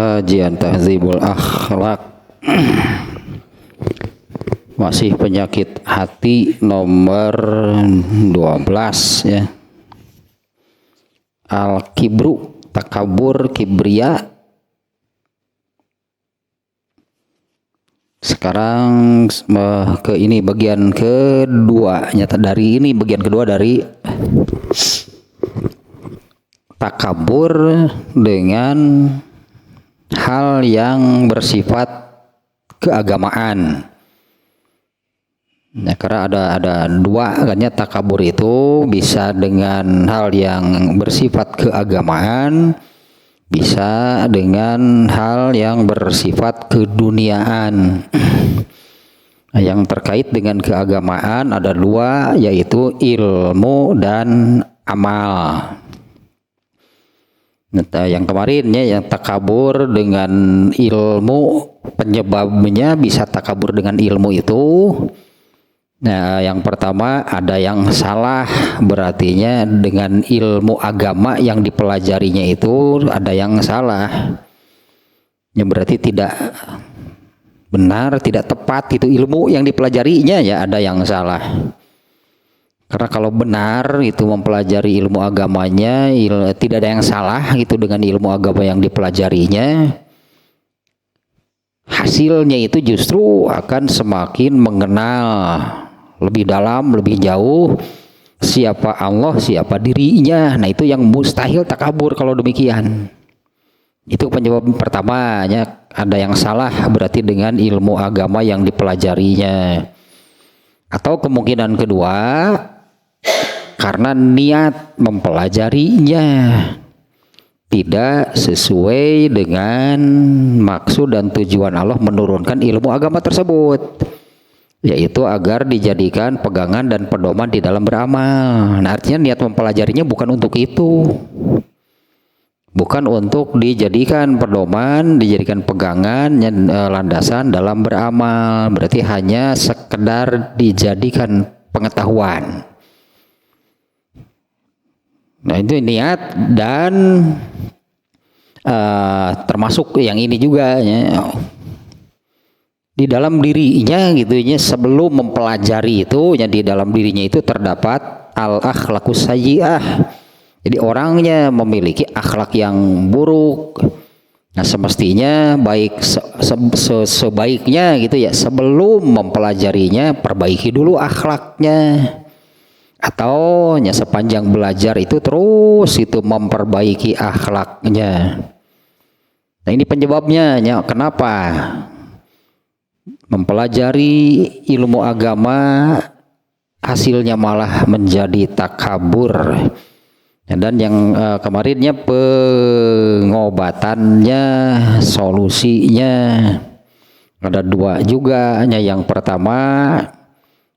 Kajian Tahdzibul Akhlak. Masih penyakit hati nomor 12 ya. Al-kibru, takabur, kibria. Sekarang ke ini bagian kedua, nyata dari ini bagian kedua dari takabur dengan hal yang bersifat keagamaan. Nah, karena ada dua katanya takabur itu bisa dengan hal yang bersifat keagamaan, bisa dengan hal yang bersifat keduniaan. Nah, yang terkait dengan keagamaan ada dua, yaitu ilmu dan amal. Nah, yang kemarinnya yang takabur dengan ilmu, penyebabnya bisa takabur dengan ilmu itu. Nah, yang pertama ada yang salah, berartinya dengan ilmu agama yang dipelajarinya itu ada yang salah. Yang berarti tidak benar, tidak tepat itu ilmu yang dipelajarinya, ya ada yang salah. Karena kalau benar itu mempelajari ilmu agamanya, tidak ada yang salah gitu dengan ilmu agama yang dipelajarinya. Hasilnya itu justru akan semakin mengenal lebih dalam, lebih jauh siapa Allah, siapa dirinya. Nah, itu yang mustahil takabur kalau demikian. Itu penyebab pertamanya, ada yang salah berarti dengan ilmu agama yang dipelajarinya. Atau kemungkinan kedua, karena niat mempelajarinya tidak sesuai dengan maksud dan tujuan Allah menurunkan ilmu agama tersebut, yaitu agar dijadikan pegangan dan pedoman di dalam beramal. Nah, artinya niat mempelajarinya bukan untuk itu, bukan untuk dijadikan pedoman, dijadikan pegangan, landasan dalam beramal. Berarti hanya sekedar dijadikan pengetahuan. Nah, itu niat dan termasuk yang ini juga ya, di dalam dirinya gitu ya, sebelum mempelajari itu ya, di dalam dirinya itu terdapat al-akhlaqus sayyi'ah. Jadi orangnya memiliki akhlak yang buruk. Nah, semestinya baik sebaiknya gitu ya, sebelum mempelajarinya perbaiki dulu akhlaknya. Atau ya, sepanjang belajar itu terus itu memperbaiki akhlaknya. Nah, ini penyebabnya ya, kenapa mempelajari ilmu agama hasilnya malah menjadi takabur. Dan yang kemarinnya pengobatannya, solusinya ada dua juga. Yang pertama,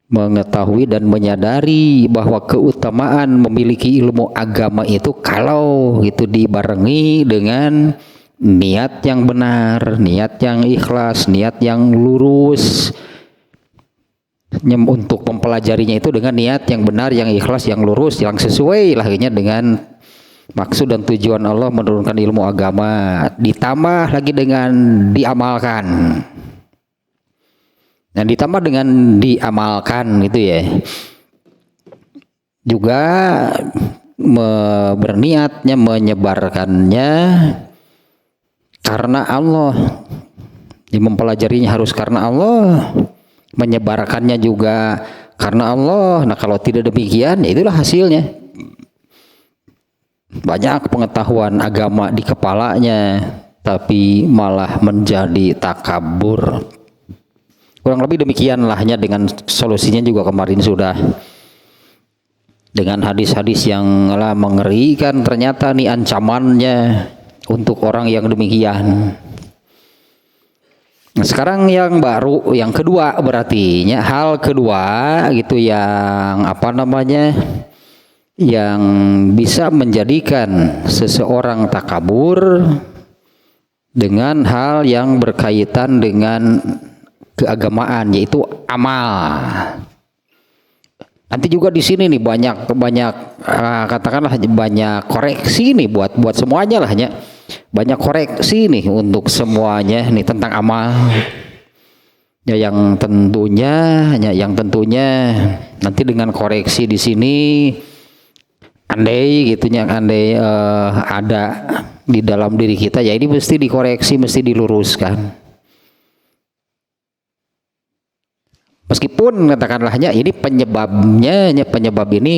mengetahui dan menyadari bahwa keutamaan memiliki ilmu agama itu kalau itu dibarengi dengan niat yang benar, niat yang ikhlas, niat yang lurus. Untuk mempelajarinya itu dengan niat yang benar, yang ikhlas, yang lurus, yang sesuai lahirnya dengan maksud dan tujuan Allah menurunkan ilmu agama, ditambah lagi dengan diamalkan. Nah, ditambah dengan diamalkan itu ya, juga berniatnya menyebarkannya karena Allah. Mempelajarinya harus karena Allah, menyebarkannya juga karena Allah. Nah, kalau tidak demikian, ya itulah hasilnya. Banyak pengetahuan agama di kepalanya, tapi malah menjadi takabur. Kurang lebih demikian lahnya, dengan solusinya juga kemarin sudah. Dengan hadis-hadis yang mengerikan, ternyata nih ancamannya untuk orang yang demikian. Nah, sekarang yang baru, yang kedua berarti hal kedua gitu yang yang bisa menjadikan seseorang takabur dengan hal yang berkaitan dengan keagamaan, yaitu amal. Nanti juga di sini nih banyak katakanlah banyak koreksi nih buat semuanya lah ya. banyak koreksi nih untuk semuanya nih tentang amal. Ya yang tentunya nanti dengan koreksi di sini andai ada di dalam diri kita, ya ini mesti dikoreksi, mesti diluruskan. Meskipun katakanlahnya ini penyebab ini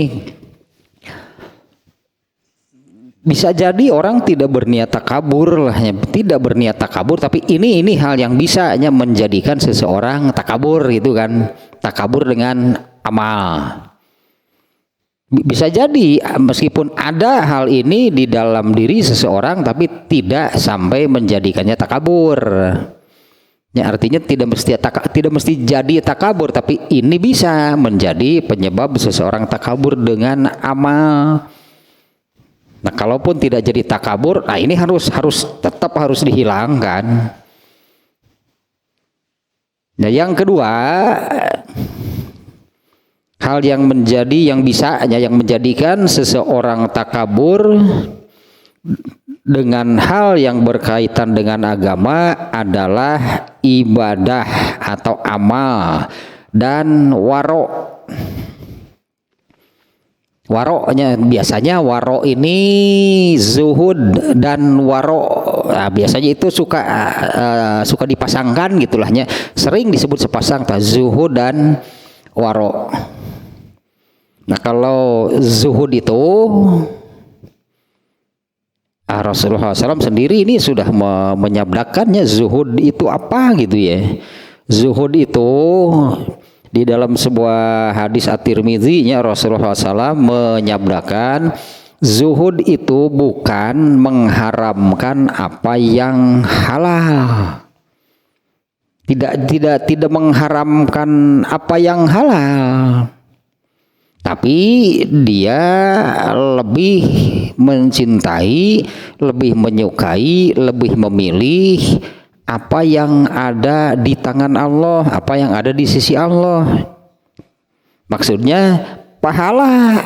bisa jadi orang tidak berniat takabur tidak berniat takabur, tapi ini hal yang bisa menjadikan seseorang takabur gitu kan, takabur dengan amal. Bisa jadi meskipun ada hal ini di dalam diri seseorang tapi tidak sampai menjadikannya takabur. Ya, artinya tidak mesti jadi takabur, tapi ini bisa menjadi penyebab seseorang takabur dengan amal. Nah, kalaupun tidak jadi takabur, nah ini tetap harus dihilangkan. Nah, yang kedua, hal yang menjadikan seseorang takabur dengan hal yang berkaitan dengan agama adalah ibadah atau amal dan waro. Waroknya biasanya waro ini zuhud dan waro, nah, biasanya itu suka dipasangkan gitulahnya, sering disebut sepasang zuhud dan waro. Nah, kalau zuhud itu Rasulullah SAW sendiri ini sudah menyabdakannya, zuhud itu apa gitu ya. Zuhud itu di dalam sebuah hadis At-Tirmidzi Rasulullah SAW menyabdakan, zuhud itu bukan mengharamkan apa yang halal. Tidak mengharamkan apa yang halal, tapi dia lebih mencintai, lebih menyukai, lebih memilih apa yang ada di tangan Allah, apa yang ada di sisi Allah. Maksudnya pahala.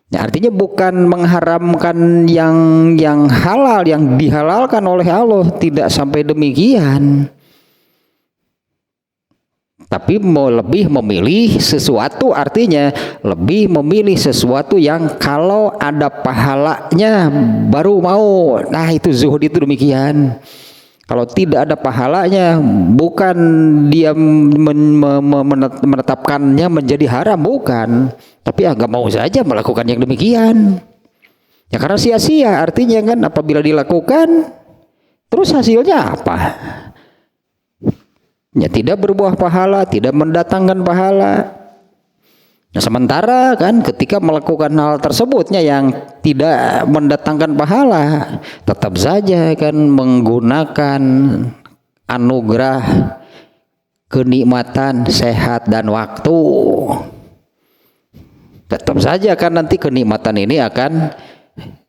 Ya, artinya bukan mengharamkan yang halal, yang dihalalkan oleh Allah, tidak sampai demikian. Tapi lebih memilih sesuatu, artinya lebih memilih sesuatu yang kalau ada pahalanya baru mau. Nah, itu zuhud itu demikian. Kalau tidak ada pahalanya, bukan dia menetapkannya menjadi haram, bukan. Tapi nggak mau saja melakukan yang demikian. Ya karena sia-sia, artinya kan apabila dilakukan, terus hasilnya apa? Ya tidak berbuah pahala, tidak mendatangkan pahala. Nah, sementara kan ketika melakukan hal tersebutnya yang tidak mendatangkan pahala, tetap saja kan menggunakan anugerah kenikmatan sehat dan waktu. Tetap saja kan nanti kenikmatan ini akan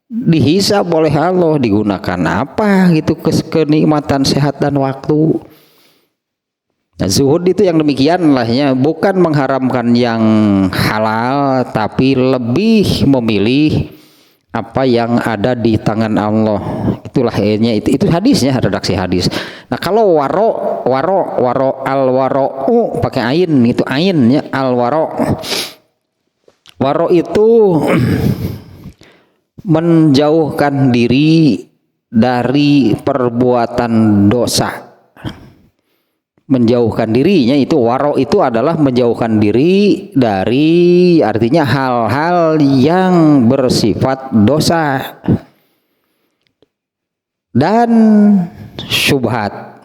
dihisab oleh Allah, digunakan apa gitu kenikmatan sehat dan waktu. Nah, zuhud itu yang demikian lahnya, bukan mengharamkan yang halal, tapi lebih memilih apa yang ada di tangan Allah. Itulah akhirnya itu hadisnya, redaksi hadis. Nah, kalau waro al waro pakai ain, itu ainnya al waro. Waro itu menjauhkan diri dari perbuatan dosa. Menjauhkan dirinya, itu waro itu adalah menjauhkan diri dari, artinya hal-hal yang bersifat dosa dan syubhat.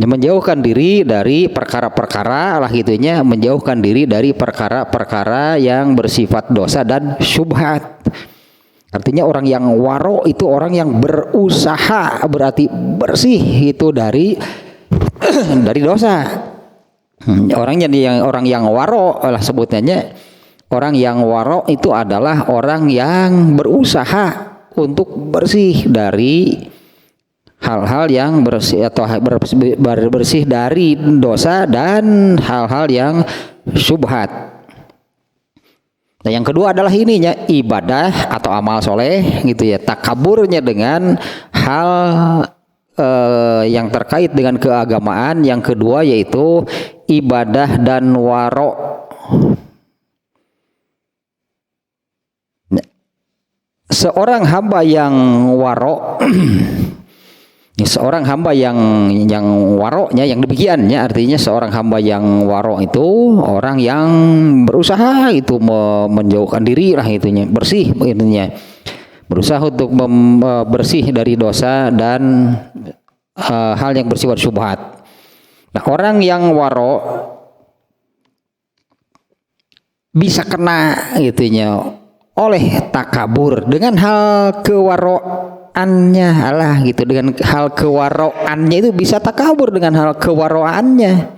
Menjauhkan diri dari perkara-perkara lah gitunya, menjauhkan diri dari perkara-perkara yang bersifat dosa dan syubhat. Artinya orang yang waro itu orang yang berusaha, berarti bersih itu dari dosa. Orang yang waro lah sebutannya, orang yang waro itu adalah orang yang berusaha untuk bersih dari hal-hal yang bersih atau bersih dari dosa dan hal-hal yang syubhat. Nah, yang kedua adalah ininya ibadah atau amal soleh gitu ya. Takaburnya dengan hal yang terkait dengan keagamaan. Yang kedua yaitu ibadah dan waro. Seorang hamba yang waro seorang hamba yang waroknya yang demikiannya, artinya seorang hamba yang warok itu orang yang berusaha itu menjauhkan diri lah itunya, bersih itunya, berusaha untuk bersih dari dosa dan hal yang bersifat syubhat. Nah, orang yang warok bisa kena itunya oleh takabur dengan hal kewaroannya lah gitu, dengan hal kewaroannya itu bisa takabur dengan hal kewaroannya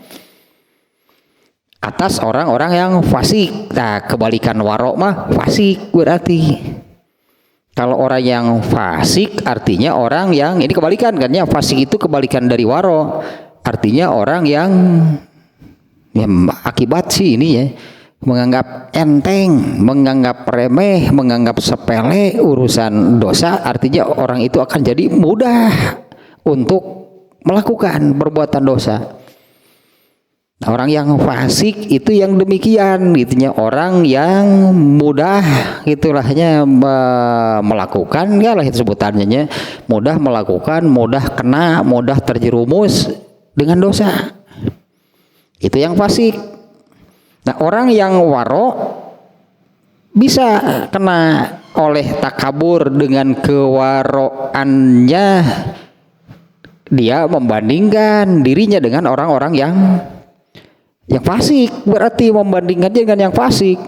atas orang-orang yang fasik. Nah, kebalikan warok mah fasik berarti. Kalau orang yang fasik artinya orang yang ini kebalikan kan ya, fasik itu kebalikan dari waro, artinya orang yang akibat sih ini ya, menganggap enteng, menganggap remeh, menganggap sepele urusan dosa, artinya orang itu akan jadi mudah untuk melakukan perbuatan dosa. Orang yang fasik itu yang demikian gitunya, orang yang mudah itulahnya melakukan ya lah itu sebutannya, mudah melakukan, mudah kena, mudah terjerumus dengan dosa. Itu yang fasik. Nah, orang yang waro bisa kena oleh takabur dengan kewaroannya, dia membandingkan dirinya dengan orang-orang yang fasik, berarti membandingkannya dengan yang fasik.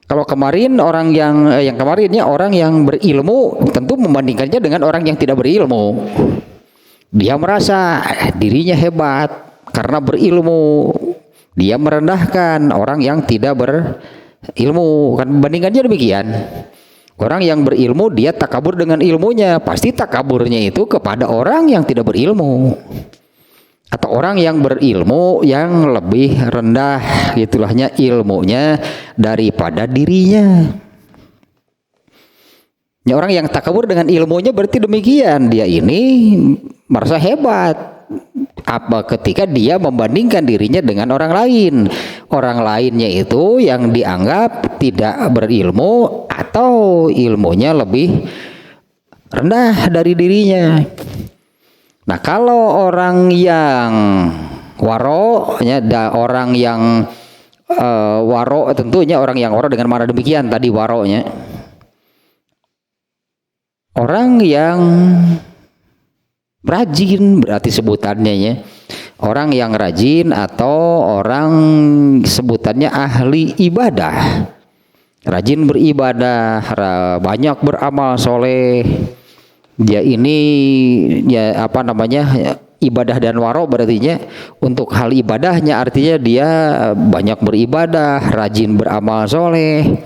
Kalau kemarin orang yang kemarinnya orang yang berilmu tentu membandingkannya dengan orang yang tidak berilmu. Dia merasa dirinya hebat karena berilmu. Dia merendahkan orang yang tidak berilmu, kan bandingkannya demikian. Orang yang berilmu dia takabur dengan ilmunya, pasti takaburnya itu kepada orang yang tidak berilmu atau orang yang berilmu yang lebih rendah gitulahnya ilmunya daripada dirinya. Ya, orang yang takabur dengan ilmunya berarti demikian, dia ini merasa hebat apa ketika dia membandingkan dirinya dengan orang lain. Orang lainnya itu yang dianggap tidak berilmu atau ilmunya lebih rendah dari dirinya. Nah, kalau orang yang waro ya, orang yang waro tentunya orang yang waro dengan mana demikian tadi waronya, orang yang rajin berarti sebutannya ya, orang yang rajin atau orang sebutannya ahli ibadah, rajin beribadah, banyak beramal soleh. Dia ini ya apa namanya ibadah dan waro berartinya untuk hal ibadahnya, artinya dia banyak beribadah, rajin beramal soleh,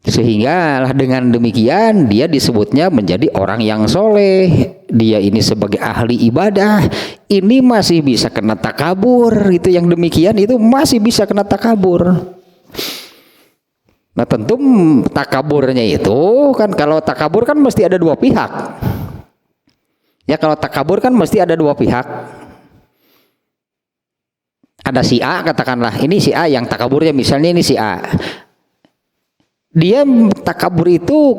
sehingga dengan demikian dia disebutnya menjadi orang yang soleh. Dia ini sebagai ahli ibadah ini masih bisa kena takabur, itu yang demikian itu masih bisa kena takabur. Nah, tentu takaburnya itu kan, kalau takabur kan mesti ada dua pihak. Ya, kalau takabur kan mesti ada dua pihak. Ada si A, katakanlah ini si A yang takaburnya, misalnya ini si A. Dia takabur itu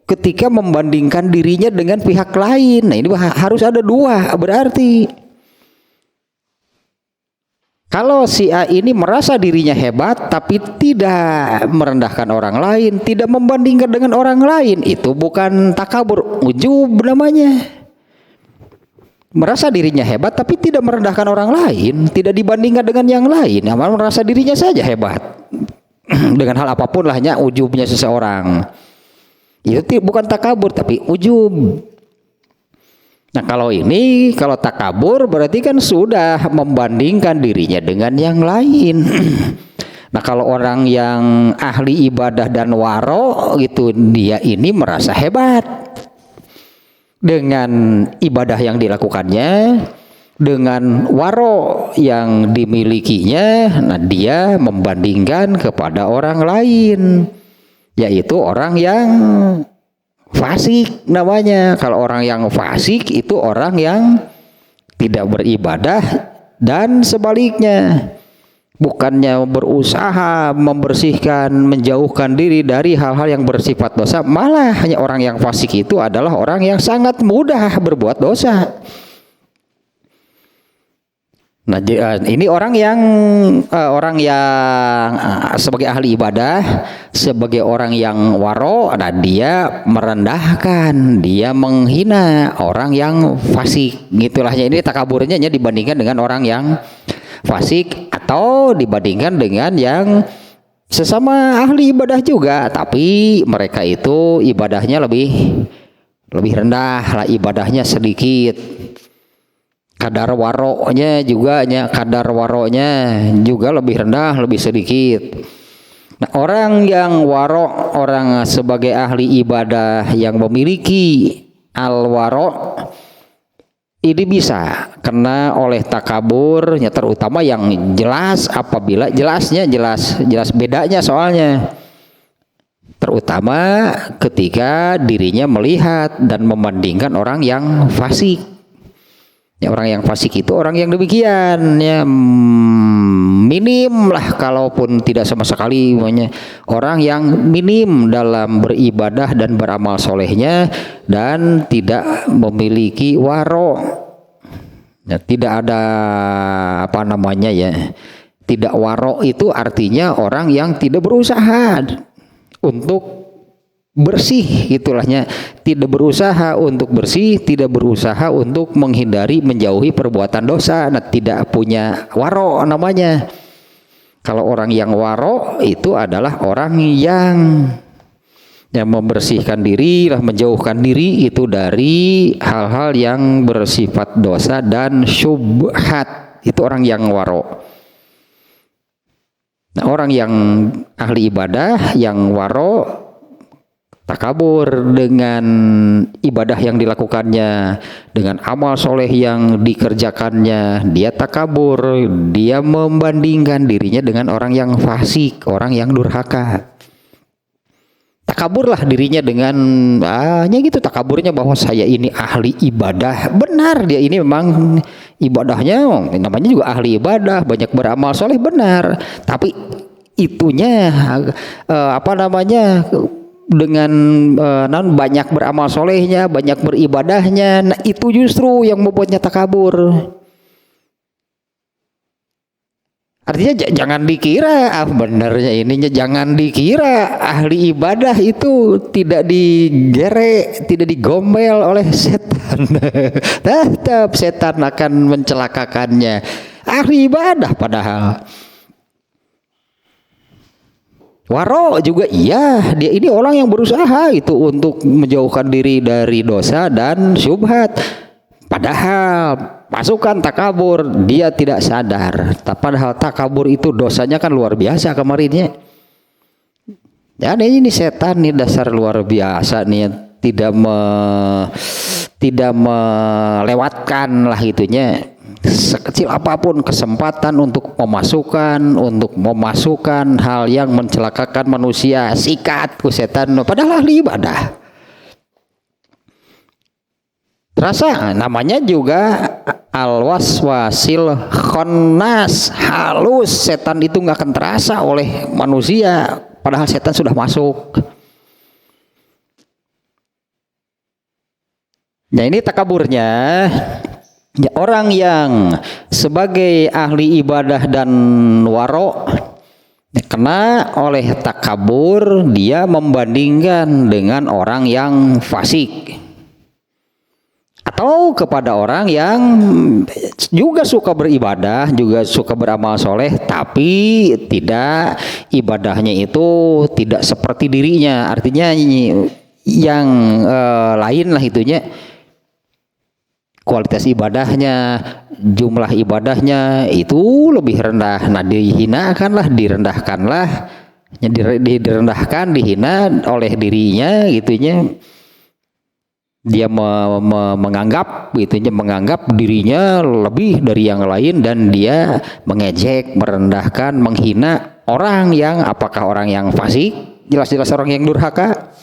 ketika membandingkan dirinya dengan pihak lain. Nah, ini harus ada dua berarti. Kalau si A ini merasa dirinya hebat tapi tidak merendahkan orang lain, tidak membandingkan dengan orang lain, itu bukan takabur, ujub namanya. Merasa dirinya hebat tapi tidak merendahkan orang lain, tidak dibandingkan dengan yang lain, malah merasa dirinya saja hebat. Dengan hal apapun lahnya ujubnya seseorang. Itu bukan takabur tapi ujub. Nah, kalau takabur berarti kan sudah membandingkan dirinya dengan yang lain. Nah, kalau orang yang ahli ibadah dan waro gitu, dia ini merasa hebat dengan ibadah yang dilakukannya, dengan waro yang dimilikinya. Nah, dia membandingkan kepada orang lain. yaitu orang yang fasik namanya. Kalau orang yang fasik itu orang yang tidak beribadah, dan sebaliknya, bukannya berusaha membersihkan, menjauhkan diri dari hal-hal yang bersifat dosa, malah hanya orang yang fasik itu adalah orang yang sangat mudah berbuat dosa. Nah, ini orang yang sebagai ahli ibadah, sebagai orang yang waro, nah dia merendahkan, dia menghina orang yang fasik, gitulah. Ini takaburnya dibandingkan dengan orang yang fasik, atau dibandingkan dengan yang sesama ahli ibadah juga, tapi mereka itu ibadahnya lebih rendah lah, ibadahnya sedikit. Kadar waronya juga lebih rendah, lebih sedikit. Nah, orang yang waro, orang sebagai ahli ibadah yang memiliki al-waro, ini bisa kena oleh takabur, terutama yang jelas, apabila jelas bedanya, soalnya terutama ketika dirinya melihat dan membandingkan orang yang fasik. Ya, orang yang fasik itu orang yang demikian, ya, minim lah, kalaupun tidak sama sekali, orang yang minim dalam beribadah dan beramal solehnya, dan tidak memiliki waro, ya, tidak ada tidak waro itu artinya orang yang tidak berusaha untuk bersih, gitulahnya, tidak berusaha untuk bersih, tidak berusaha untuk menghindari, menjauhi perbuatan dosa. Nah, tidak punya waro namanya. Kalau orang yang waro itu adalah orang yang membersihkan diri, menjauhkan diri itu dari hal-hal yang bersifat dosa dan syubhat. Itu orang yang waro. Nah, orang yang ahli ibadah yang waro, takabur dengan ibadah yang dilakukannya, dengan amal soleh yang dikerjakannya, dia takabur, dia membandingkan dirinya dengan orang yang fasik, orang yang durhaka. Takaburlah dirinya dengan takaburnya bahwa saya ini ahli ibadah. Benar, dia ini memang ibadahnya namanya juga ahli ibadah, banyak beramal soleh, benar. Tapi itunya dengan banyak beramal solehnya, banyak beribadahnya, nah itu justru yang membuatnya takabur. Artinya jangan dikira, benarnya ininya, jangan dikira ahli ibadah itu tidak digerek, tidak digombel oleh setan. Tetap setan akan mencelakakannya. Ahli ibadah padahal. Waro juga iya, dia ini orang yang berusaha itu untuk menjauhkan diri dari dosa dan syubhat. Padahal pasukan takabur dia tidak sadar. Padahal takabur itu dosanya kan luar biasa kemarinnya. Ya, ini setan nih dasar luar biasa nih, tidak melewatkan lah itunya. Sekecil apapun kesempatan untuk memasukkan hal yang mencelakakan manusia, sikat ku setan, padahal ahli ibadah. Terasa namanya juga al-waswasil khannas, halus. Setan itu nggak akan terasa oleh manusia, padahal setan sudah masuk. Nah, ini takaburnya. Ya, orang yang sebagai ahli ibadah dan waro kena oleh takabur, dia membandingkan dengan orang yang fasik, atau kepada orang yang juga suka beribadah, juga suka beramal soleh, tapi tidak, ibadahnya itu tidak seperti dirinya. Artinya yang lain lah itunya, kualitas ibadahnya, jumlah ibadahnya itu lebih rendah. Nah, direndahkan, dihina oleh dirinya gitunya. Dia menganggap dirinya lebih dari yang lain, dan dia mengejek, merendahkan, menghina orang yang, apakah orang yang fasik, jelas-jelas orang yang durhaka,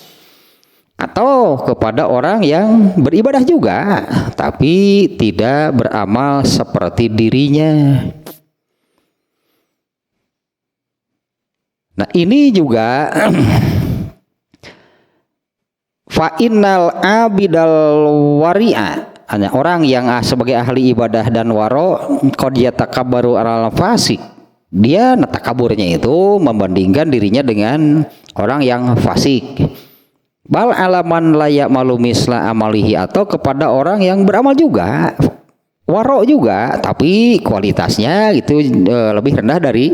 atau kepada orang yang beribadah juga tapi tidak beramal seperti dirinya. Nah ini juga fa innal abidal wari'a, hanya orang yang sebagai ahli ibadah dan waro, qad yatakabbaru alal fasik, dia takaburnya itu membandingkan dirinya dengan orang yang fasik. Bal alaman layak malu misla amalihi, atau kepada orang yang beramal juga, waro juga, tapi kualitasnya itu lebih rendah dari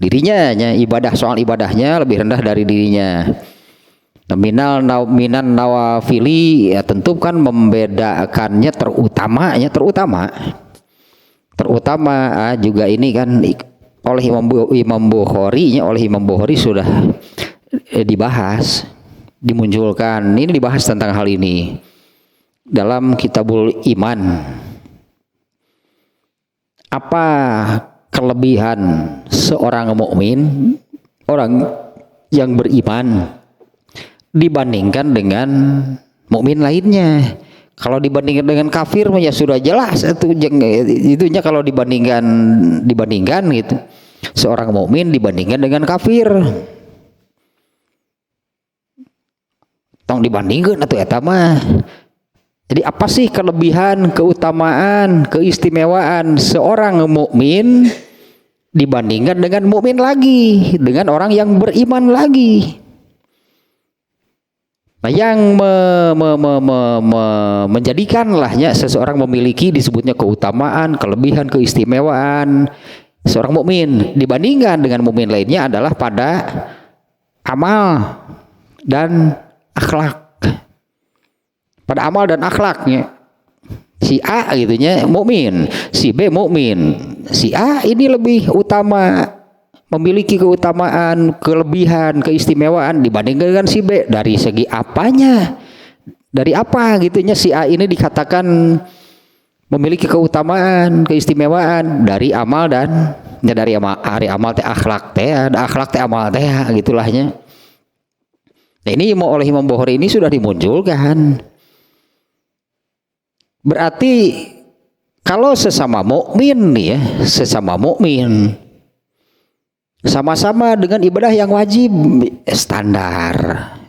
dirinya, ibadah, soal ibadahnya lebih rendah dari dirinya. Minan nawafili, ya tentu kan membedakannya terutama juga ini kan oleh Imam Bukhari sudah dibahas, dimunculkan, ini dibahas tentang hal ini dalam Kitabul Iman. Apa kelebihan seorang mukmin, orang yang beriman dibandingkan dengan mukmin lainnya? Kalau dibandingkan dengan kafir ya sudah jelas itunya, kalau dibandingkan gitu, seorang mukmin dibandingkan dengan kafir, tong dibandingkan atau eta mah. Jadi apa sih kelebihan, keutamaan, keistimewaan seorang mukmin dibandingkan dengan mukmin lagi, dengan orang yang beriman lagi? Nah, yang menjadikanlahnya seseorang memiliki disebutnya keutamaan, kelebihan, keistimewaan seorang mukmin dibandingkan dengan mukmin lainnya adalah pada amal dan akhlak. Pada amal dan akhlaknya, si A gitunya mukmin, si B mukmin, si A ini lebih utama, memiliki keutamaan, kelebihan, keistimewaan dibandingkan dengan si B. Dari segi apanya? Dari apa gitunya si A ini dikatakan memiliki keutamaan, keistimewaan? Dari amal dan dari amal teh akhlak teh, ada akhlak teh amal teh gitulahnya. Nah, ini oleh Imam Bukhari ini sudah dimunculkan. Berarti kalau sesama mukmin nih ya, sesama mukmin sama-sama dengan ibadah yang wajib standar.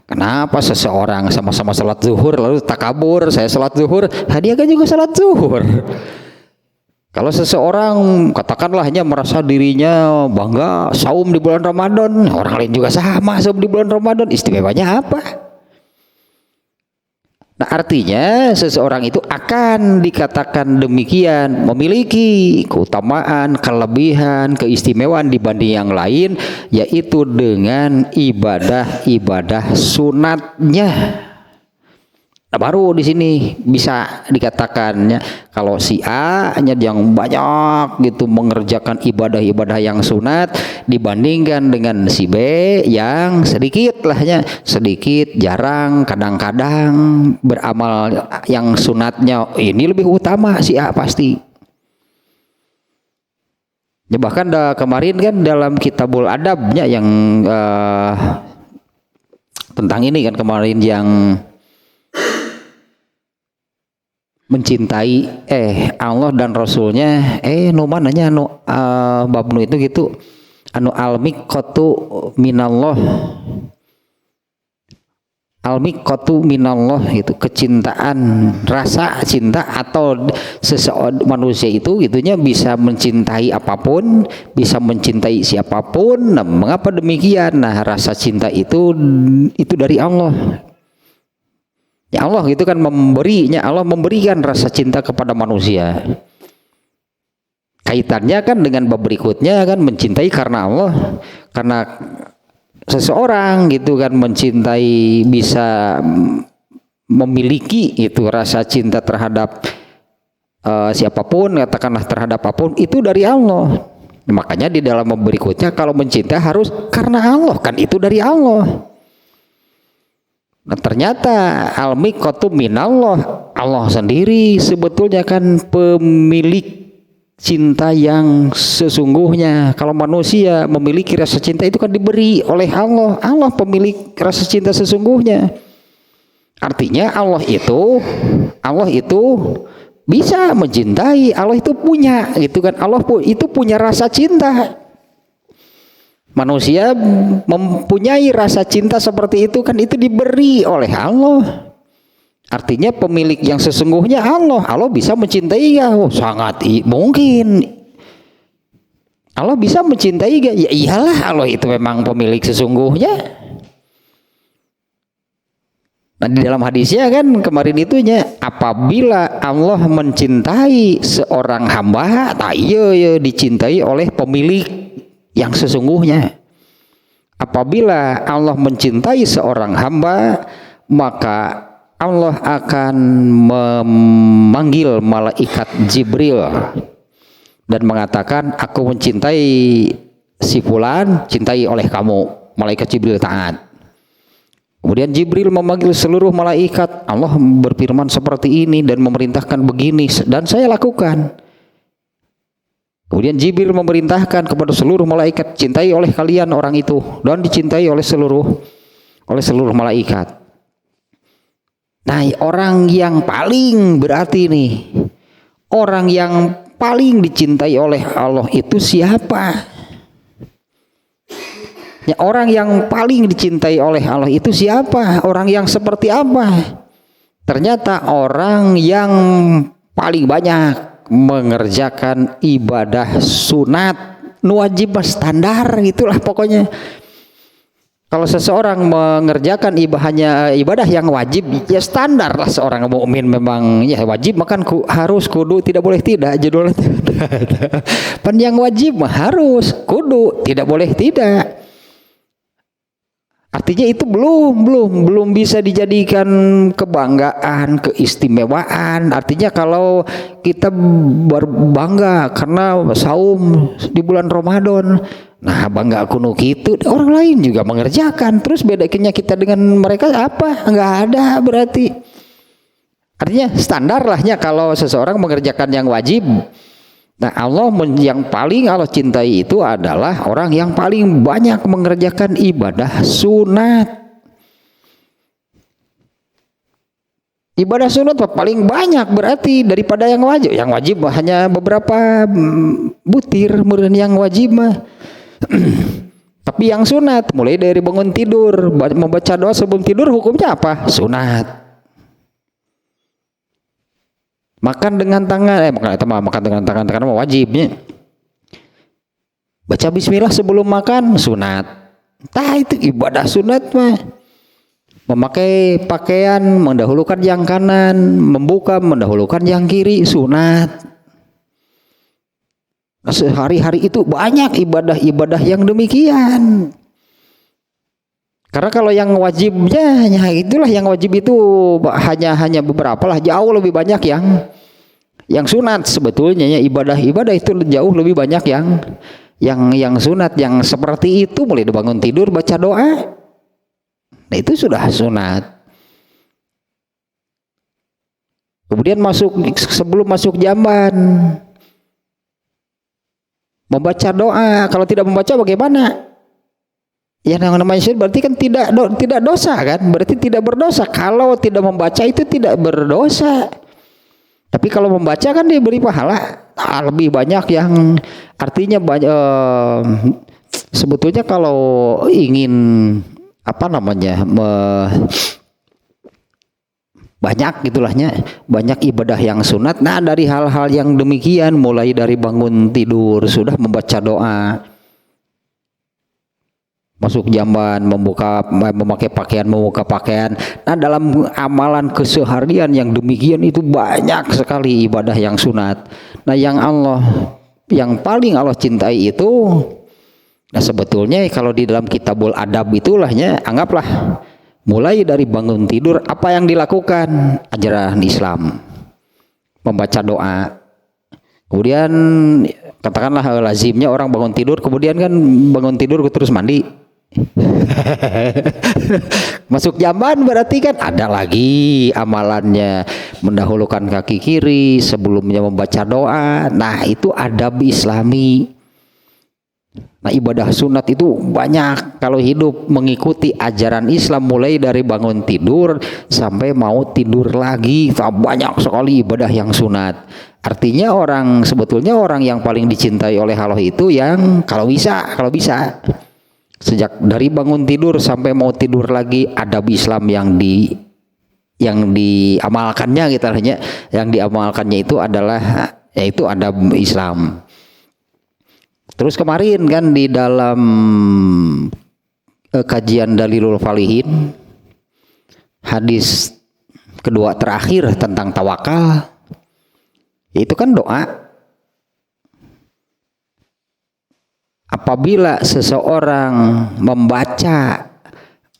Kenapa seseorang sama-sama salat zuhur lalu takabur, saya salat zuhur, dia kan juga salat zuhur. Kalau seseorang katakanlah hanya merasa dirinya bangga saum di bulan Ramadan, orang lain juga sama saum di bulan Ramadan, istimewanya apa? Nah, artinya seseorang itu akan dikatakan demikian, memiliki keutamaan, kelebihan, keistimewaan dibanding yang lain, yaitu dengan ibadah-ibadah sunatnya. Nah, baru di sini bisa dikatakannya kalau si A nya yang banyak gitu mengerjakan ibadah-ibadah yang sunat dibandingkan dengan si B yang sedikit lahnya, sedikit, jarang, kadang-kadang beramal yang sunatnya, ini lebih utama si A pasti. Ya, bahkan kemarin kan dalam Kitabul Adabnya yang tentang ini kan kemarin yang mencintai Allah dan Rasulnya, numananya babnu itu gitu, anu al-miqatu minallah, al-miqatu minallah itu kecintaan, rasa cinta atau seseorang manusia itu gitunya bisa mencintai apapun, bisa mencintai siapapun. Nah, mengapa demikian? Nah, rasa cinta itu dari Allah. Ya Allah gitu kan Allah memberikan rasa cinta kepada manusia. Kaitannya kan dengan bab berikutnya kan, mencintai karena Allah, karena seseorang gitu kan mencintai, bisa memiliki itu rasa cinta terhadap siapapun, katakanlah terhadap apapun, itu dari Allah. Makanya di dalam bab berikutnya kalau mencintai harus karena Allah, kan itu dari Allah. Nah, ternyata al-miqatu minallah, Allah sendiri sebetulnya kan pemilik cinta yang sesungguhnya. Kalau manusia memiliki rasa cinta itu kan diberi oleh Allah. Allah pemilik rasa cinta sesungguhnya. Artinya Allah itu bisa mencintai, Allah itu punya gitu kan. Allah itu punya rasa cinta. Manusia mempunyai rasa cinta seperti itu kan, itu diberi oleh Allah. Artinya pemilik yang sesungguhnya Allah. Allah bisa mencintai ya? Oh, sangat mungkin. Allah bisa mencintai gak? Ya iyalah, Allah itu memang pemilik sesungguhnya. Nah, di dalam hadisnya kan kemarin itunya, apabila Allah mencintai seorang hamba, iya dicintai oleh pemilik yang sesungguhnya. Apabila Allah mencintai seorang hamba, maka Allah akan memanggil malaikat Jibril dan mengatakan, aku mencintai si fulan, cintai oleh kamu. Malaikat Jibril taat. Kemudian Jibril memanggil seluruh malaikat. Allah berfirman seperti ini dan memerintahkan begini, dan saya lakukan. Kemudian Jibril memerintahkan kepada seluruh malaikat, cintai oleh kalian orang itu, dan dicintai oleh seluruh malaikat. Nah, orang yang paling berarti nih, orang yang paling dicintai oleh Allah itu siapa? Ya, orang yang paling dicintai oleh Allah itu siapa? Orang yang seperti apa? Ternyata orang yang paling banyak mengerjakan ibadah sunat, wajib standar, itulah pokoknya. Kalau seseorang mengerjakan ibadah yang wajib, ya standar lah seorang mukmin memang ya wajib makan harus kudu tidak boleh tidak judulnya. Pan yang wajib harus kudu tidak boleh tidak. Artinya itu belum bisa dijadikan kebanggaan, keistimewaan. Artinya kalau kita berbangga karena saum di bulan Ramadan, nah bangga kuno gitu, orang lain juga mengerjakan. Terus bedanya kita dengan mereka apa? Enggak ada berarti. Artinya standar lahnya kalau seseorang mengerjakan yang wajib. Nah, Allah yang paling Allah cintai itu adalah orang yang paling banyak mengerjakan ibadah sunat. Ibadah sunat paling banyak berarti daripada yang wajib. Yang wajib hanya beberapa butir, kemudian yang wajib mah. Tapi yang sunat mulai dari bangun tidur, membaca doa sebelum tidur, hukumnya apa? Sunat. Makan dengan tangan, makan dengan tangan mau wajibnya. Baca bismillah sebelum makan sunat. Tah itu ibadah sunat mah. Memakai pakaian mendahulukan yang kanan, membuka mendahulukan yang kiri, sunat. Sehari-hari itu banyak ibadah-ibadah yang demikian. Karena kalau yang wajibnya, ya itulah yang wajib itu hanya beberapa lah, jauh lebih banyak yang sunat sebetulnya ya. Ibadah itu jauh lebih banyak yang sunat, yang seperti itu mulai bangun tidur baca doa. Nah, itu sudah sunat. Kemudian sebelum masuk jamban membaca doa. Kalau tidak membaca bagaimana? Ya, namanya syirik berarti kan tidak dosa kan? Berarti tidak berdosa. Kalau tidak membaca itu tidak berdosa. Tapi kalau membaca kan diberi pahala lebih banyak, yang artinya sebetulnya kalau ingin banyak gitulahnya, banyak ibadah yang sunat. Nah, dari hal-hal yang demikian, mulai dari bangun tidur sudah membaca doa, masuk jamban, memakai pakaian, membuka pakaian. Nah, dalam amalan keseharian yang demikian itu banyak sekali ibadah yang sunat. Nah, yang paling Allah cintai itu, nah sebetulnya kalau di dalam kitabul adab itulahnya, anggaplah mulai dari bangun tidur apa yang dilakukan ajaran Islam, membaca doa. Kemudian katakanlah lazimnya orang bangun tidur, kemudian kan bangun tidur terus mandi. Masuk jamban berarti kan ada lagi amalannya, mendahulukan kaki kiri sebelumnya membaca doa. Nah itu adab Islami. Nah ibadah sunat itu banyak kalau hidup mengikuti ajaran Islam, mulai dari bangun tidur sampai mau tidur lagi, banyak sekali ibadah yang sunat. Artinya sebetulnya orang yang paling dicintai oleh Allah itu yang kalau bisa sejak dari bangun tidur sampai mau tidur lagi, adab Islam yang diamalkannya gitu hanya yang diamalkannya itu adalah yaitu adab Islam. Terus kemarin kan di dalam kajian Dalilul Falihin, hadis kedua terakhir tentang tawakal, itu kan doa. Apabila seseorang membaca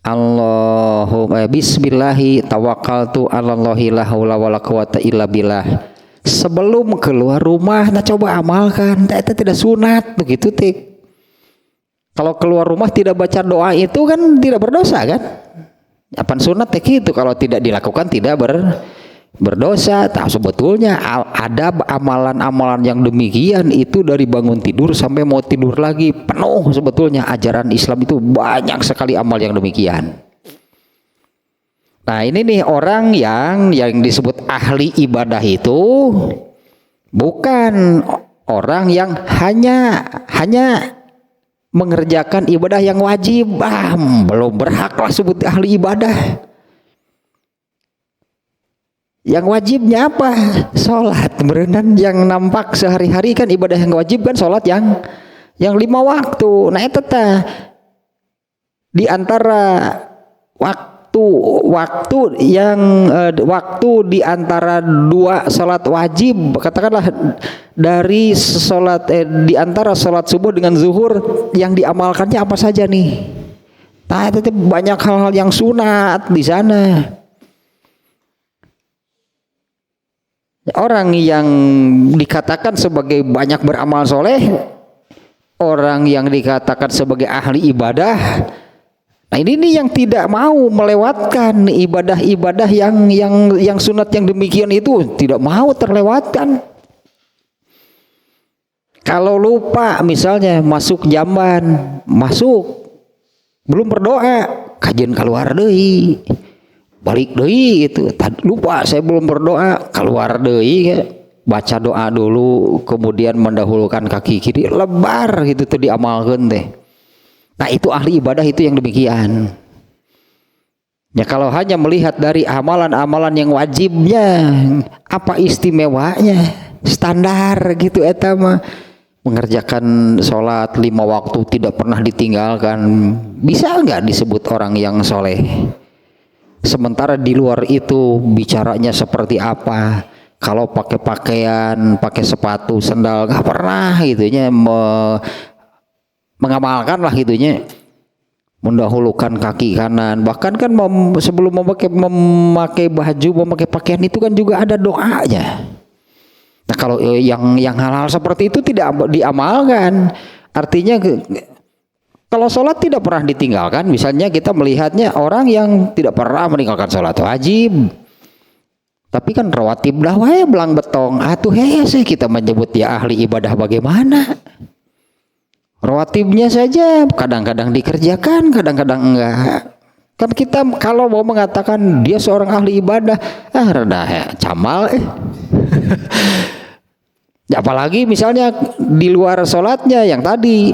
Allahumma bismillahi tawakkaltu 'alallahi la haula wala quwata illa billah, sebelum keluar rumah, nah coba amalkan, itu tidak sunat begitu tik. Kalau keluar rumah tidak baca doa itu kan tidak berdosa kan? Apaan sunat itu kalau tidak dilakukan tidak berdosa. Nah, sebetulnya ada amalan-amalan yang demikian itu dari bangun tidur sampai mau tidur lagi penuh. Sebetulnya ajaran Islam itu banyak sekali amal yang demikian. Nah ini nih orang yang disebut ahli ibadah itu bukan orang yang hanya mengerjakan ibadah yang wajib, belum berhak lah sebut ahli ibadah. Yang wajibnya apa? Sholat. Berenang yang nampak sehari-hari kan ibadah yang wajib kan sholat yang 5 waktu. Nah itu di antara waktu di antara 2 salat wajib, katakanlah dari salat di antara salat subuh dengan zuhur yang diamalkannya apa saja nih? Nah, itu banyak hal-hal yang sunat di sana. Orang yang dikatakan sebagai banyak beramal soleh, orang yang dikatakan sebagai ahli ibadah. Nah ini nih yang tidak mau melewatkan ibadah-ibadah yang sunat yang demikian itu, tidak mau terlewatkan. Kalau lupa misalnya masuk jamban, belum berdoa, kajian keluar deui, balik deui gitu. Lupa saya belum berdoa, keluar deui, baca doa dulu, kemudian mendahulukan kaki kiri, lebar gitu tuh diamalkeun teh. Nah itu ahli ibadah itu yang demikian. Ya kalau hanya melihat dari amalan-amalan yang wajibnya, apa istimewanya, standar gitu eta mah. Mengerjakan sholat 5 waktu tidak pernah ditinggalkan, bisa nggak disebut orang yang soleh? Sementara di luar itu bicaranya seperti apa? Kalau pakai pakaian, pakai sepatu, sandal, nggak pernah gitunya mengamalkan lah gitunya, mendahulukan kaki kanan. Bahkan kan sebelum memakai baju, memakai pakaian itu kan juga ada doanya. Nah kalau yang hal-hal seperti itu tidak diamalkan, artinya kalau sholat tidak pernah ditinggalkan. Misalnya kita melihatnya orang yang tidak pernah meninggalkan sholat wajib, tapi kan rawatib dah wae belang betong, atuh sih kita menyebut dia ahli ibadah bagaimana? Rawatibnya saja kadang-kadang dikerjakan, kadang-kadang enggak. Kan kita kalau mau mengatakan dia seorang ahli ibadah, rada camal ya, apalagi misalnya di luar sholatnya yang tadi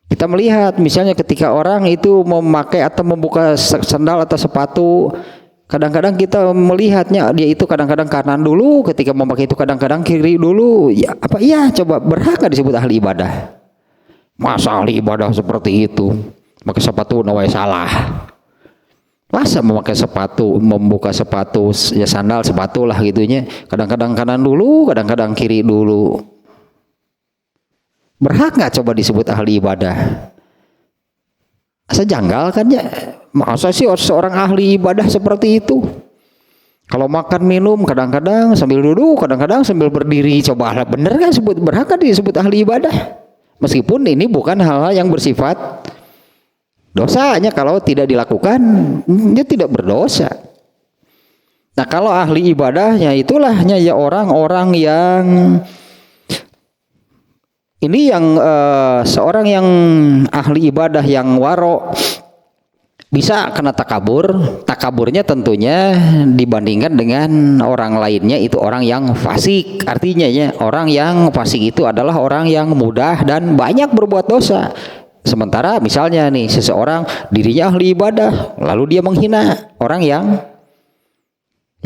kita melihat, misalnya ketika orang itu memakai atau membuka sandal atau sepatu, kadang-kadang kita melihatnya dia itu kadang-kadang kanan dulu, ketika memakai itu kadang-kadang kiri dulu. Ya apa iya coba berhak gak disebut ahli ibadah? Masa ahli ibadah seperti itu pakai sepatu nawai salah? Masa memakai sepatu, membuka sepatu ya sandal sepatu lah gitunya, kadang-kadang kanan dulu, kadang-kadang kiri dulu. Berhak nggak coba disebut ahli ibadah? Asa janggal kan ya? Masa sih seorang ahli ibadah seperti itu? Kalau makan minum kadang-kadang sambil duduk, kadang-kadang sambil berdiri, coba lah bener kan berhak kan disebut ahli ibadah? Meskipun ini bukan hal-hal yang bersifat Dosanya kalau tidak dilakukan, dia tidak berdosa. Nah kalau ahli ibadahnya itulahnya ya orang-orang yang ini yang seorang yang ahli ibadah yang waro bisa kena takabur. Takaburnya tentunya dibandingkan dengan orang lainnya itu orang yang fasik. Artinya ya orang yang fasik itu adalah orang yang mudah dan banyak berbuat dosa. Sementara misalnya nih seseorang dirinya ahli ibadah lalu dia menghina orang yang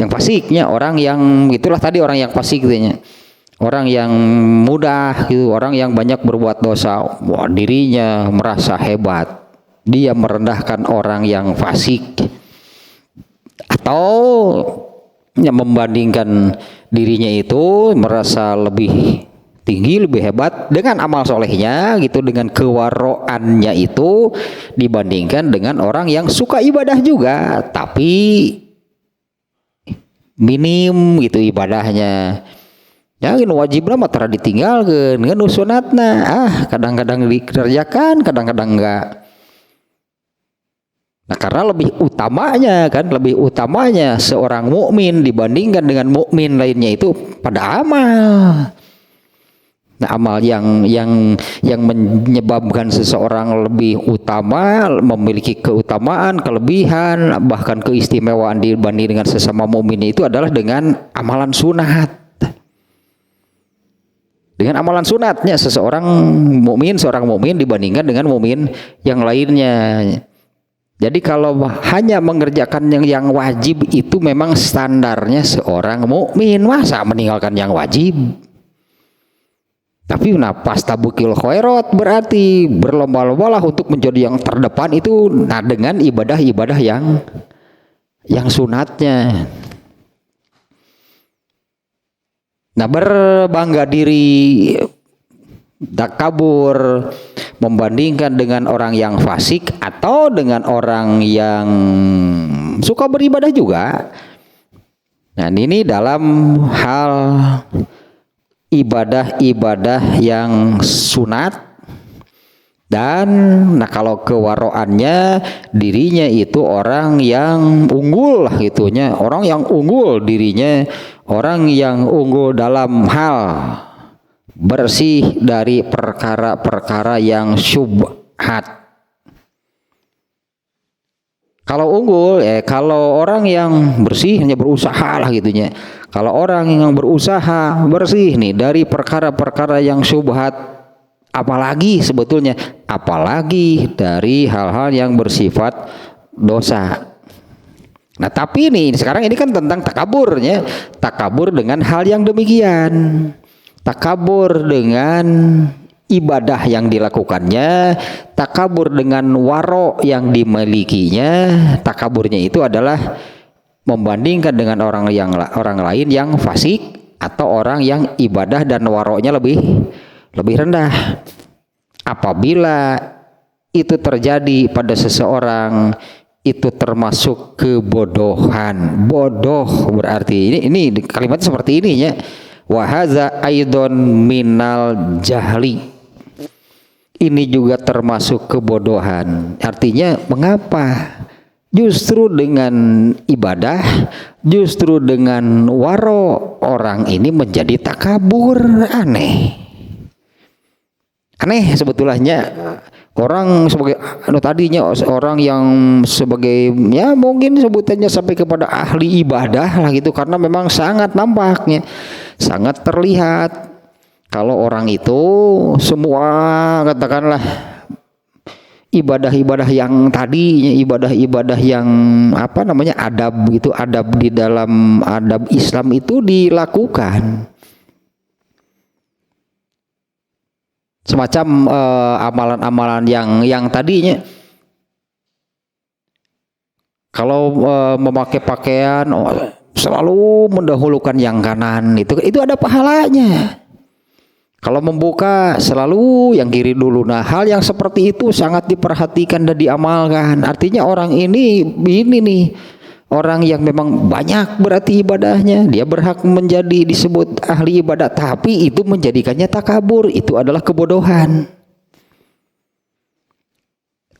fasiknya, orang yang itulah tadi orang yang fasik gitu, orang yang mudah gitu, orang yang banyak berbuat dosa. Wah, dirinya merasa hebat, dia merendahkan orang yang fasik atau yang membandingkan dirinya itu merasa lebih tinggi, lebih hebat dengan amal solehnya gitu, dengan kewaroannya itu dibandingkan dengan orang yang suka ibadah juga tapi minim gitu ibadahnya. Ya ini wajibnya mah tara ditinggalkeun ngan sunatna. Kadang-kadang dikerjakan, kadang-kadang enggak. Nah, karena lebih utamanya seorang mukmin dibandingkan dengan mukmin lainnya itu pada amal. Nah, amal yang menyebabkan seseorang lebih utama, memiliki keutamaan, kelebihan, bahkan keistimewaan dibanding dengan sesama mukmin itu adalah dengan amalan sunat. Dengan amalan sunatnya seorang mukmin dibandingkan dengan mukmin yang lainnya. Jadi kalau hanya mengerjakan yang wajib itu memang standarnya seorang mukmin, masa meninggalkan yang wajib? Tapi pastabukil khairat berarti berlomba-lombalah untuk menjadi yang terdepan itu dengan ibadah-ibadah yang sunatnya. Nah, berbangga diri, takabur, membandingkan dengan orang yang fasik atau dengan orang yang suka beribadah juga. Nah, ini dalam hal ibadah-ibadah yang sunat. Dan kalau kewaroannya dirinya itu orang yang unggul lah gitunya, orang yang unggul dirinya, orang yang unggul dalam hal bersih dari perkara-perkara yang syubhat. Kalau unggul kalau orang yang bersih hanya berusaha lah gitunya. Kalau orang yang berusaha bersih nih dari perkara-perkara yang syubhat, apalagi dari hal-hal yang bersifat dosa. Nah, tapi sekarang ini kan tentang takaburnya. Takabur dengan hal yang demikian. Takabur dengan ibadah yang dilakukannya, takabur dengan waro yang dimilikinya. Takaburnya itu adalah membandingkan dengan orang lain yang fasik atau orang yang ibadah dan waronya lebih rendah. Apabila itu terjadi pada seseorang, itu termasuk kebodohan. Bodoh berarti ini kalimatnya seperti ini ya. Wa hadza aidon minal jahli. Ini juga termasuk kebodohan. Artinya mengapa? Justru dengan ibadah, justru dengan waro orang ini menjadi takabur. Aneh sebetulnya. Orang sebagai tadinya orang yang sebagai ya mungkin sebutannya sampai kepada ahli ibadah lah gitu, karena memang sangat nampaknya, sangat terlihat kalau orang itu semua katakanlah ibadah-ibadah yang tadinya ibadah-ibadah yang adab gitu, adab di dalam adab Islam itu dilakukan. Semacam amalan-amalan yang tadinya kalau memakai pakaian selalu mendahulukan yang kanan, itu ada pahalanya. Kalau membuka selalu yang kiri dulu. Nah, hal yang seperti itu sangat diperhatikan dan diamalkan. Artinya orang ini nih orang yang memang banyak berarti ibadahnya, dia berhak menjadi disebut ahli ibadah, tapi itu menjadikannya takabur, itu adalah kebodohan.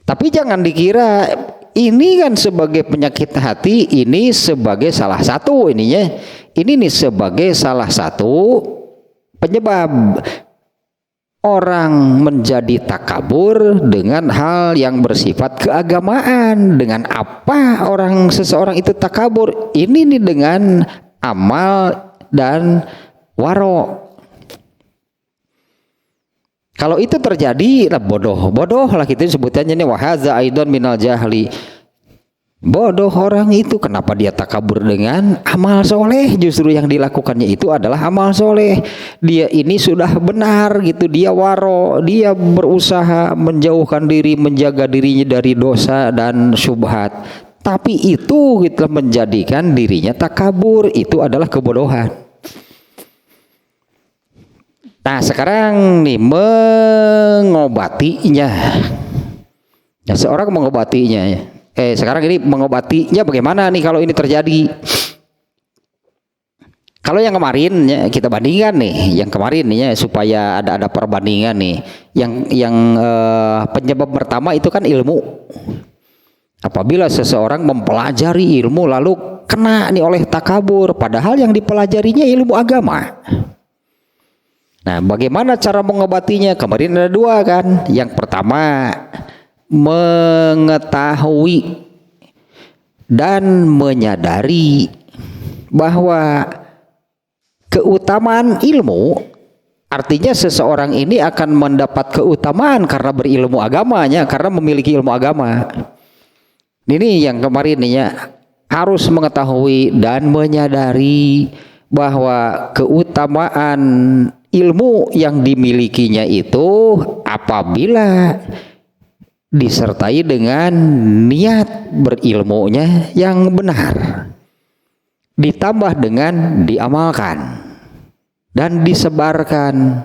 Tapi Tapi jangan dikira ini kan sebagai penyakit hati, ini sebagai salah satu ininya. Ini nih sebagai salah satu penyebab orang menjadi takabur dengan hal yang bersifat keagamaan. Dengan apa seseorang itu takabur? Ini nih dengan amal dan waro. Kalau itu terjadi lah bodoh lah kita sebutannya nih, wahaza aidon minal jahli. Bodoh orang itu, kenapa dia takabur dengan amal soleh? Justru yang dilakukannya itu adalah amal soleh. Dia ini sudah benar gitu, dia waro, dia berusaha menjauhkan diri, menjaga dirinya dari dosa dan syubhat. Tapi itu kita menjadikan dirinya takabur, itu adalah kebodohan. Nah sekarang nih mengobatinya. Ya, seorang mengobatinya ya. Sekarang ini mengobatinya bagaimana nih kalau ini terjadi? Kalau yang kemarin ya, kita bandingkan nih, yang kemarin nih ya, supaya ada perbandingan nih. Yang penyebab pertama itu kan ilmu. Apabila seseorang mempelajari ilmu lalu kena nih oleh takabur, padahal yang dipelajarinya ilmu agama. Nah, bagaimana cara mengobatinya? Kemarin ada dua kan. Yang pertama, mengetahui dan menyadari bahwa keutamaan ilmu, artinya seseorang ini akan mendapat keutamaan karena berilmu agamanya, karena memiliki ilmu agama. Ini yang kemarin ya, harus mengetahui dan menyadari bahwa keutamaan ilmu yang dimilikinya itu apabila disertai dengan niat berilmunya yang benar, ditambah dengan diamalkan dan disebarkan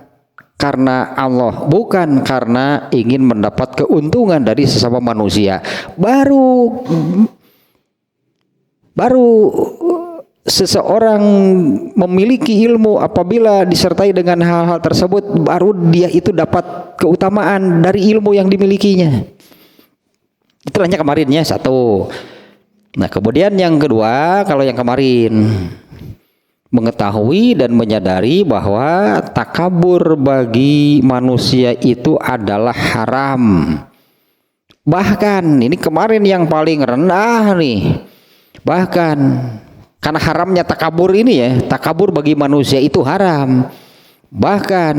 karena Allah, bukan karena ingin mendapat keuntungan dari sesama manusia. Baru seseorang memiliki ilmu apabila disertai dengan hal-hal tersebut, baru dia itu dapat keutamaan dari ilmu yang dimilikinya. Itulah yang kemarinnya satu. Nah kemudian yang kedua, kalau yang kemarin mengetahui dan menyadari bahwa takabur bagi manusia itu adalah haram. Bahkan ini kemarin yang paling rendah nih, bahkan karena haramnya takabur ini ya, takabur bagi manusia itu haram. Bahkan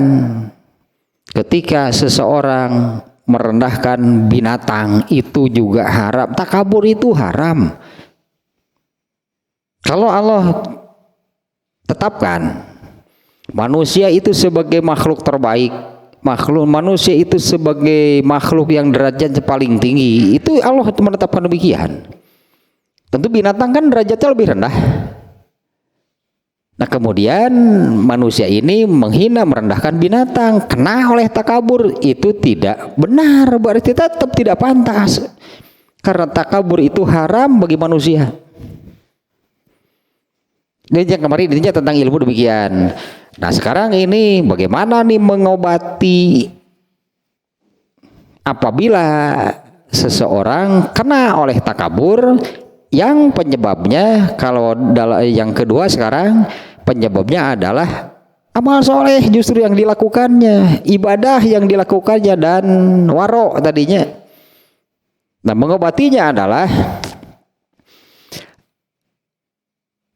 ketika seseorang merendahkan binatang itu juga haram. Takabur itu haram. Kalau Allah tetapkan manusia itu sebagai makhluk terbaik, manusia itu sebagai makhluk yang derajatnya paling tinggi, itu Allah menetapkan demikian. Tentu binatang kan derajatnya lebih rendah. Nah kemudian manusia ini menghina, merendahkan binatang, kena oleh takabur, itu tidak benar, berarti tetap tidak pantas. Karena takabur itu haram bagi manusia. Ini yang kemarin intinya tentang ilmu demikian. Nah sekarang ini bagaimana nih mengobati apabila seseorang kena oleh takabur, yang penyebabnya, kalau yang kedua sekarang penyebabnya adalah amal soleh justru yang dilakukannya, ibadah yang dilakukannya, dan waro tadinya. Nah mengobatinya adalah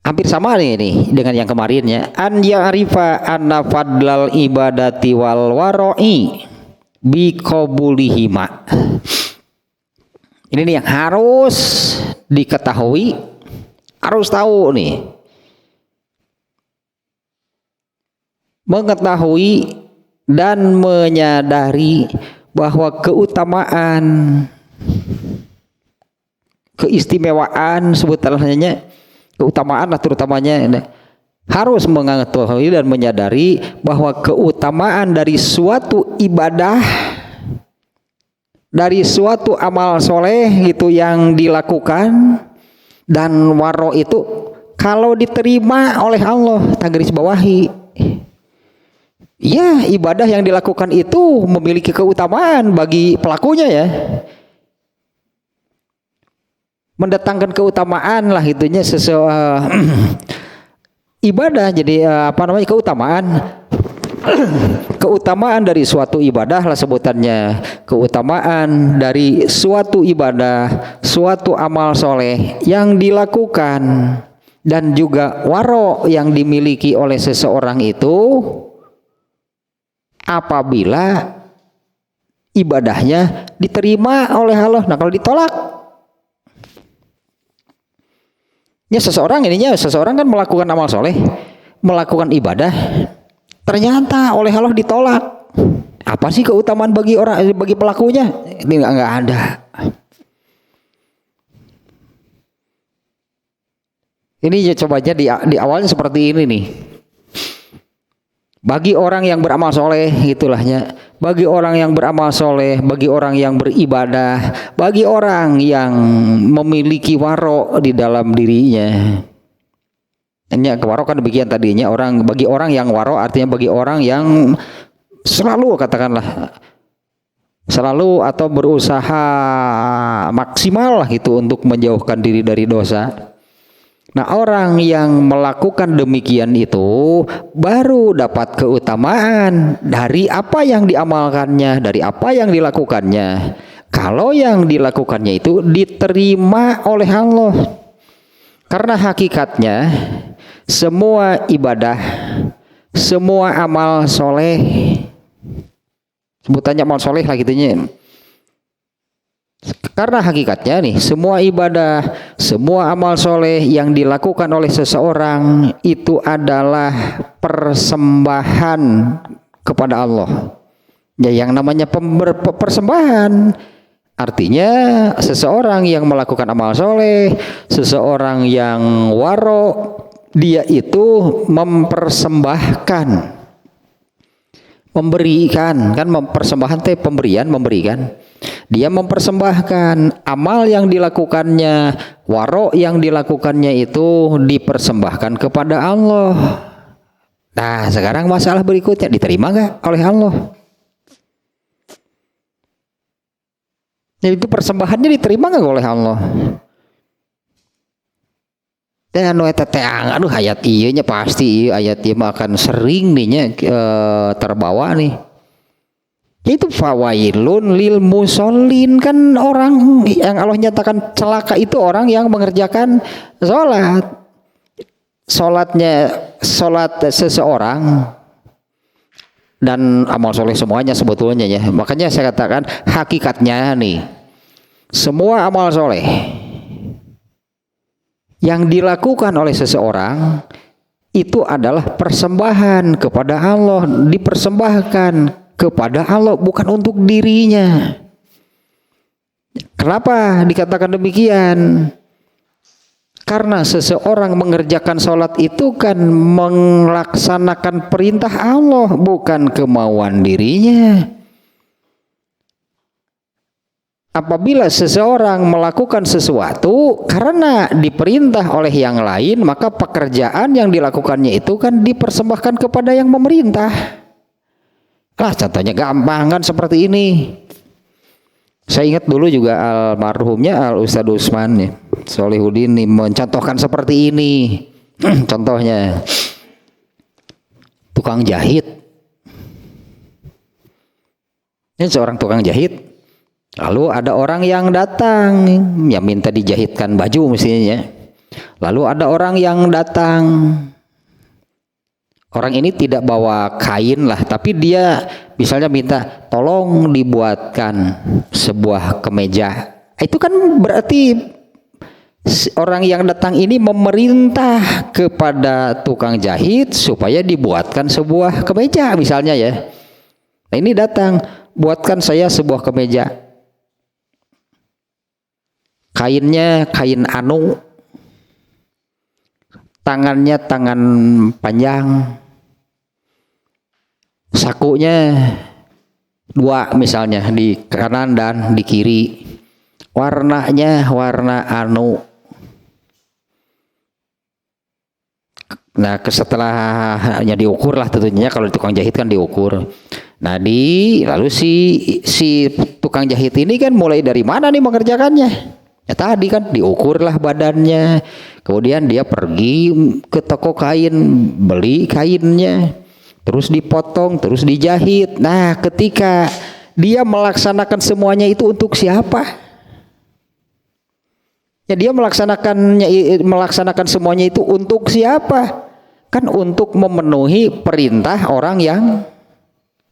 hampir sama nih dengan yang kemarinnya, an ya'rifa anna fadlal ibadati wal waro'i bi qabulihima. Ini nih yang harus diketahui, harus tahu nih, mengetahui dan menyadari bahwa keutamaan, keistimewaan, sebutannya keutamaan lah terutamanya, harus mengetahui dan menyadari bahwa keutamaan dari suatu ibadah, dari suatu amal soleh gitu yang dilakukan, dan waro itu kalau diterima oleh Allah, tak garis bawahi, ya ibadah yang dilakukan itu memiliki keutamaan bagi pelakunya ya. mendatangkan keutamaan lah gitunya ibadah jadi keutamaan dari suatu ibadah lah sebutannya, keutamaan dari suatu ibadah, suatu amal soleh yang dilakukan, dan juga waro yang dimiliki oleh seseorang itu apabila ibadahnya diterima oleh Allah. Nah kalau ditolak, ya seseorang kan melakukan amal soleh, melakukan ibadah, ternyata oleh Allah ditolak. Apa sih keutamaan bagi pelakunya? Ini nggak ada. Ini cobanya di awalnya seperti ini nih. Bagi orang yang beramal soleh, gitulahnya. Bagi orang yang beramal soleh, bagi orang yang beribadah, bagi orang yang memiliki waro di dalam dirinya. Hanya waro kan demikian tadinya, bagi orang yang waro artinya bagi orang yang selalu atau berusaha maksimal gitu untuk menjauhkan diri dari dosa. Nah orang yang melakukan demikian itu baru dapat keutamaan dari apa yang diamalkannya, dari apa yang dilakukannya. Kalau yang dilakukannya itu diterima oleh Allah. Karena hakikatnya semua ibadah, semua amal soleh, sebutannya amal soleh lah gitunya. Karena hakikatnya nih, semua ibadah, semua amal soleh yang dilakukan oleh seseorang itu adalah persembahan kepada Allah. Ya, yang namanya persembahan artinya seseorang yang melakukan amal soleh, seseorang yang waro, dia itu mempersembahkan, memberikan, kan mempersembahkan teh memberikan. Dia mempersembahkan amal yang dilakukannya, waro yang dilakukannya itu dipersembahkan kepada Allah. Nah sekarang masalah berikutnya, diterima nggak oleh Allah? Jadi itu persembahannya diterima nggak oleh Allah? Dan aduh ayat nya pasti ayat mah akan sering nih terbawa nih. Itu fawailun lil musallin, kan orang yang Allah nyatakan celaka itu orang yang mengerjakan sholat seseorang dan amal soleh semuanya sebetulnya ya. Makanya saya katakan hakikatnya nih, semua amal soleh yang dilakukan oleh seseorang itu adalah persembahan kepada Allah, dipersembahkan kepada Allah, bukan untuk dirinya. Kenapa dikatakan demikian? Karena seseorang mengerjakan sholat itu kan melaksanakan perintah Allah, bukan kemauan dirinya. Apabila seseorang melakukan sesuatu karena diperintah oleh yang lain, maka pekerjaan yang dilakukannya itu kan dipersembahkan kepada yang memerintah. Lah contohnya gampang kan seperti ini. Saya ingat dulu juga almarhumnya Al Ustad Usman ya, Solihuddin mencontohkan seperti ini. Contohnya tukang jahit. Ini seorang tukang jahit. Lalu ada orang yang datang yang minta dijahitkan baju mestinya. Lalu ada orang yang datang. Orang ini tidak bawa kain lah, tapi dia misalnya minta tolong dibuatkan sebuah kemeja. Itu kan berarti orang yang datang ini memerintah kepada tukang jahit supaya dibuatkan sebuah kemeja misalnya ya. Nah ini datang, buatkan saya sebuah kemeja. Kainnya kain anu, tangannya tangan panjang, sakunya 2 misalnya di kanan dan di kiri, warnanya warna anu. Nah setelahnya diukur lah tentunya, kalau tukang jahit kan diukur. Nah lalu si tukang jahit ini kan mulai dari mana nih mengerjakannya? Ya tadi kan diukurlah badannya, kemudian dia pergi ke toko kain, beli kainnya, terus dipotong, terus dijahit. Nah, ketika dia melaksanakan semuanya itu untuk siapa? Ya dia melaksanakan semuanya itu untuk siapa? Kan untuk memenuhi perintah orang yang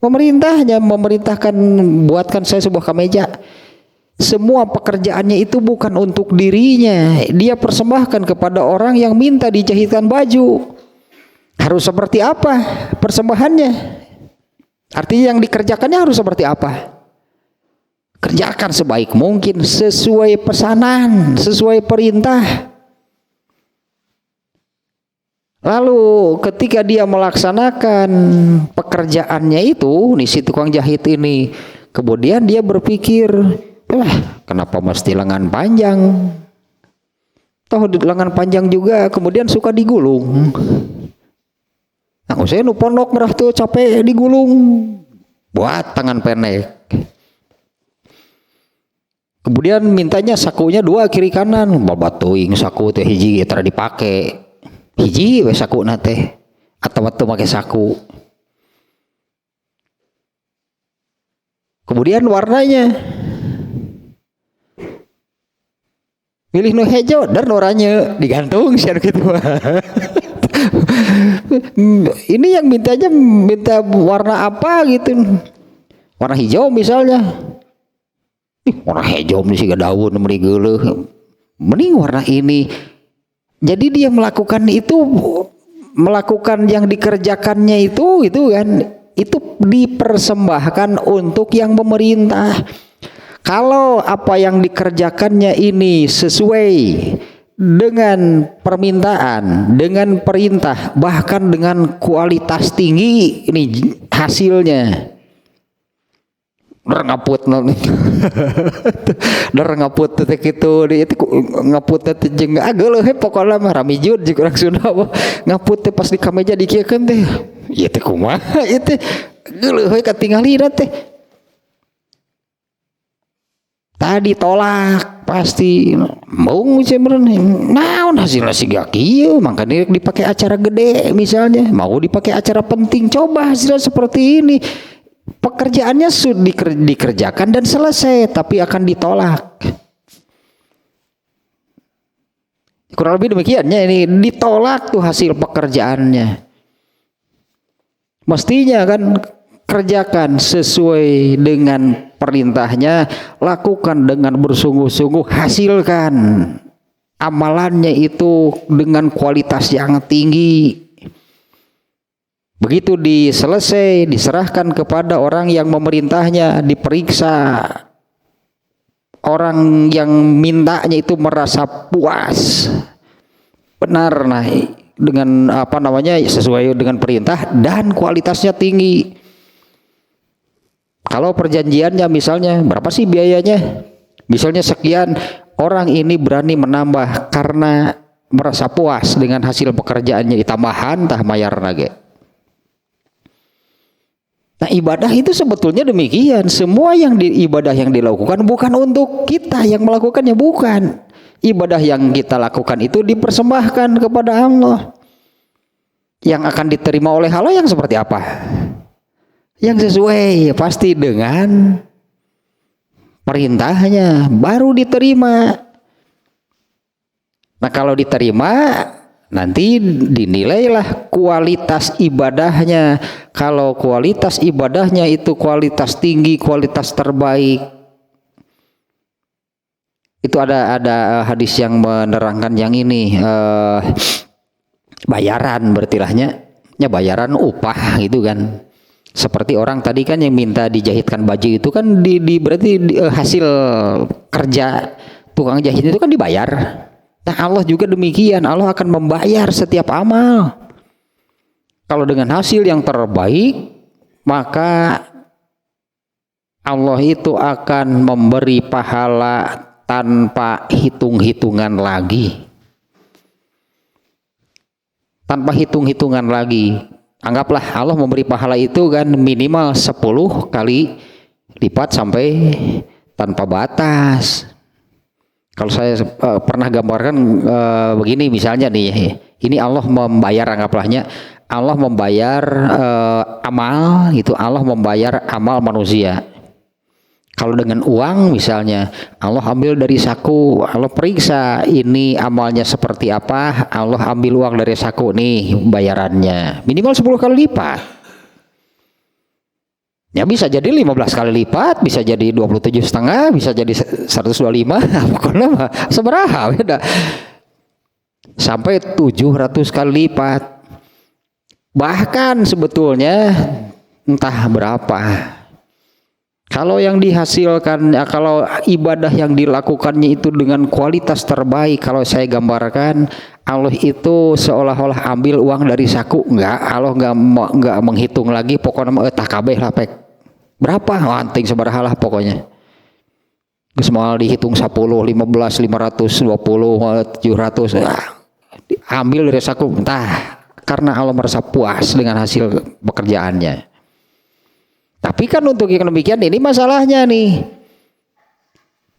memerintahkan buatkan saya sebuah kemeja. Semua pekerjaannya itu bukan untuk dirinya, dia persembahkan kepada orang yang minta dijahitkan baju. Harus seperti apa persembahannya? Artinya yang dikerjakannya harus seperti apa? Kerjakan sebaik mungkin, sesuai pesanan, sesuai perintah. Lalu ketika dia melaksanakan pekerjaannya itu, nih si tukang jahit ini, kemudian dia berpikir, kenapa mesti lengan panjang? Toh lengan panjang juga kemudian suka digulung. Nah, saya nu pondok merah tuh capek digulung, buat tangan pendek. Kemudian mintanya sakunya 2 kiri kanan, babatuing saku teh hiji tara dipake. Hiji we saku nate atau waktu pakai saku. Kemudian warnanya pilih nu hijau dan oranye digantung sih gitu. Ini yang minta warna apa gitu, warna hijau misalnya. Warna hijau mesti daun merigeuleuk, mending warna ini. Jadi dia melakukan yang dikerjakannya itu kan, itu dipersembahkan untuk yang memerintah. Kalau apa yang dikerjakannya ini sesuai dengan permintaan, dengan perintah, bahkan dengan kualitas tinggi, ini hasilnya ngaput ngaput teh kitu di itu ngaput teh jeung ageuleuk pokona mah ramijud jeung urang Sunda ngaput teh pas di kameja dikiekeun teh ieu teh kumaha ieu teh geuleuh we katingalina teh tadi tolak pasti mau cemeureun naon hasilna siga kieu mangkana dipakai acara gede misalnya mau dipakai acara penting coba hasilnya seperti ini. Pekerjaannya sudah dikerjakan dan selesai, tapi akan ditolak. Kurang lebih demikiannya, ini ditolak tuh hasil pekerjaannya. Mestinya kan kerjakan sesuai dengan perintahnya, lakukan dengan bersungguh-sungguh, hasilkan amalannya itu dengan kualitas yang tinggi. Begitu diselesai, diserahkan kepada orang yang memerintahnya, diperiksa. Orang yang mintanya itu merasa puas. Benar, nah dengan sesuai dengan perintah dan kualitasnya tinggi. Kalau perjanjiannya misalnya berapa sih biayanya? Misalnya sekian, orang ini berani menambah karena merasa puas dengan hasil pekerjaannya, ditambahan tah mayar nage. Nah, ibadah itu sebetulnya demikian. Semua ibadah yang dilakukan bukan untuk kita yang melakukannya, bukan. Ibadah yang kita lakukan itu dipersembahkan kepada Allah. Yang akan diterima oleh Allah yang seperti apa? Yang sesuai pasti dengan perintahnya baru diterima. Nah, kalau diterima nanti dinilailah kualitas ibadahnya. Kalau kualitas ibadahnya itu kualitas tinggi, kualitas terbaik, itu ada hadis yang menerangkan yang ini, bayaran bertilahnya, bayaran upah gitu kan. Seperti orang tadi kan yang minta dijahitkan baju itu kan berarti hasil kerja tukang jahit itu kan dibayar. Nah, Allah juga demikian, Allah akan membayar setiap amal. Kalau dengan hasil yang terbaik, maka Allah itu akan memberi pahala tanpa hitung-hitungan lagi. Tanpa hitung-hitungan lagi. Anggaplah Allah memberi pahala itu kan minimal 10 kali lipat sampai tanpa batas. Kalau saya pernah gambarkan begini misalnya nih, ini Allah membayar, anggaplah Allah membayar amal gitu, Allah membayar amal manusia. Kalau dengan uang misalnya, Allah ambil dari saku, Allah periksa ini amalnya seperti apa, Allah ambil uang dari saku nih bayarannya, minimal 10 kali lipat. Ya bisa jadi 15 kali lipat, bisa jadi 27,5, bisa jadi 125, pokoknya mah seberapa beda. Sampai 700 kali lipat. Bahkan sebetulnya entah berapa. Kalau yang dihasilkan, kalau ibadah yang dilakukannya itu dengan kualitas terbaik, kalau saya gambarkan, Allah itu seolah-olah ambil uang dari saku, Allah nggak menghitung lagi, pokoknya tak kabeh lah pek. Berapa? Anting sabaraha lah pokoknya. Geus moal dihitung 10, 15, 520, 700, ambil dari saku, entah. Karena Allah merasa puas dengan hasil pekerjaannya. Tapi kan untuk yang demikian ini masalahnya nih.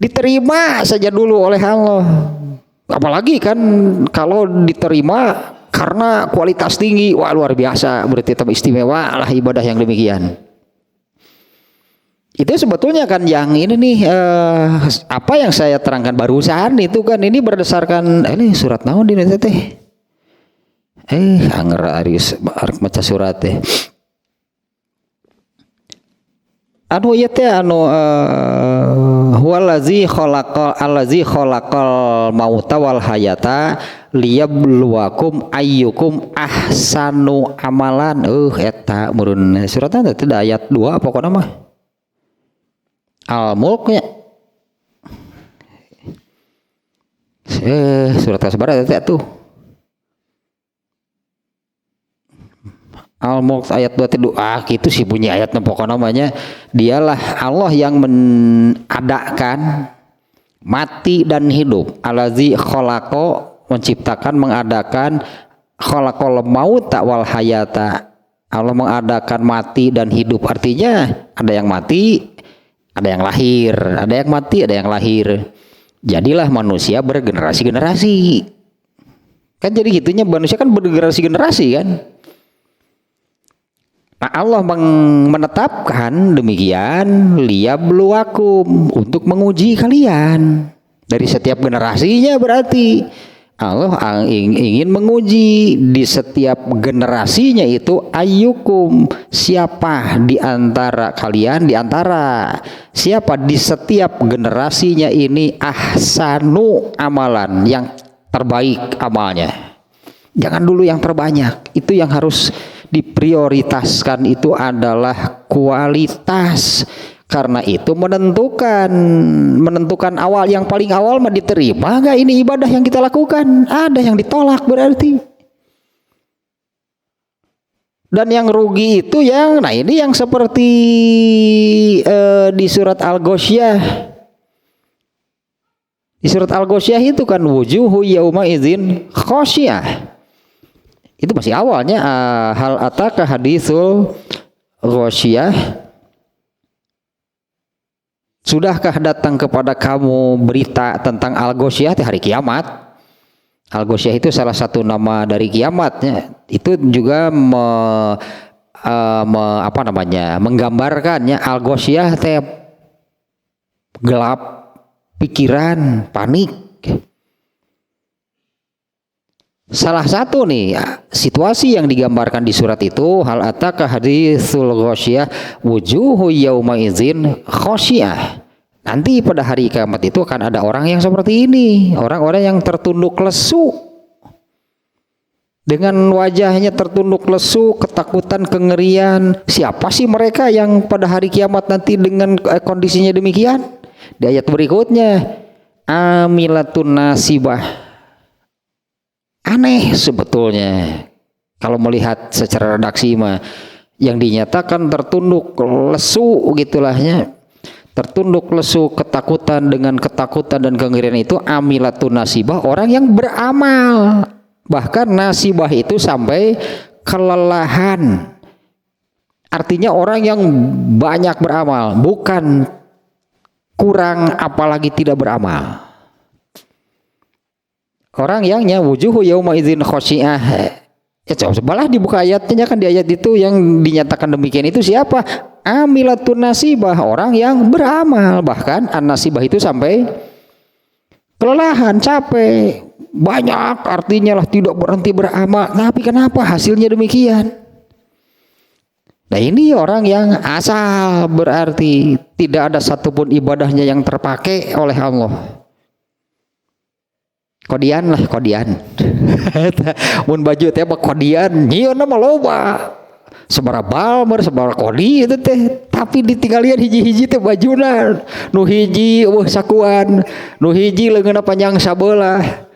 Diterima saja dulu oleh Allah. Apalagi kan kalau diterima karena kualitas tinggi, wah luar biasa, berarti tetap istimewa lah ibadah yang demikian. Itu sebetulnya kan yang ini nih apa yang saya terangkan barusan itu kan ini berdasarkan ini surat naon di teh. Anger aris maca surat teh. Anu ieu teh anu huwallazi khalaqal mauta wal hayata liyabluwakum ayyukum ahsanu amalan. Eta meureun suratna teh ayat 2 pokona mah. Al-Mulk nya. Surat sabaraha teh atuh. Al-Mulk ayat 2 gitu sih bunyi ayatnya pokoknya namanya. Dialah Allah yang mengadakan mati dan hidup. Allazi khalaqo, menciptakan, mengadakan, khalaqal mauta wal hayata. Allah mengadakan mati dan hidup, artinya ada yang mati, ada yang lahir, ada yang mati, ada yang lahir. Jadilah manusia bergenerasi-generasi. Kan jadi gitunya, manusia kan bergenerasi-generasi kan. Nah Allah menetapkan demikian liyabluwakum, untuk menguji kalian. Dari setiap generasinya berarti Allah ingin menguji di setiap generasinya itu ayyukum, siapa di antara kalian, di antara siapa di setiap generasinya ini ahsanu amalan, yang terbaik amalnya. Jangan dulu yang terbanyak, itu yang harus diprioritaskan itu adalah kualitas. Karena itu menentukan awal, yang paling awal mah diterima enggak ini ibadah yang kita lakukan, ada yang ditolak berarti. Dan yang rugi itu yang, nah ini yang seperti di surat Al-Ghasyiyah. Di surat Al-Ghasyiyah itu kan wujuhu yauma idzin khasyiyah. Itu masih awalnya hal ataka haditsul ghasyiyah. Sudahkah datang kepada kamu berita tentang Al-Ghasyiyah, hari kiamat? Al-Ghasyiyah itu salah satu nama dari kiamatnya. Itu juga menggambarkannya Al-Ghasyiyah teh gelap pikiran, panik. Salah satu nih situasi yang digambarkan di surat itu, hal ataka haditsul ghasyiyah wujuhu yauma idzin khasyiyah. Nanti pada hari kiamat itu akan ada orang yang seperti ini, orang-orang yang tertunduk lesu, dengan wajahnya tertunduk lesu, ketakutan, kengerian. Siapa sih mereka yang pada hari kiamat nanti dengan kondisinya demikian? Di ayat berikutnya, amilatun nasibah. Aneh sebetulnya kalau melihat secara redaksi mah, yang dinyatakan tertunduk lesu gitulahnya, tertunduk lesu, ketakutan, dengan ketakutan dan kengerian itu amilatun nasibah, orang yang beramal, bahkan nasibah itu sampai kelelahan, artinya orang yang banyak beramal, bukan kurang apalagi tidak beramal. Orang yang wujuhu yauma idzin khosyiah. Ya cobalah dibuka ayatnya kan, di ayat itu yang dinyatakan demikian itu siapa? Amilatun nasibah, orang yang beramal. Bahkan an-nasibah itu sampai kelelahan, capek, banyak artinya lah, tidak berhenti beramal. Tapi kenapa hasilnya demikian? Nah ini orang yang asal, berarti tidak ada satupun ibadahnya yang terpakai oleh Allah. Kodian lah, kodian. Mun baju teh mah kodian, nyieun mah loba. Sabaraha balmer, sabaraha kodi itu teh, tapi ditinggalian hiji-hiji teh bajuna. Nu hiji eueuh sakuan, nu hiji leungeunna panjang sabelah.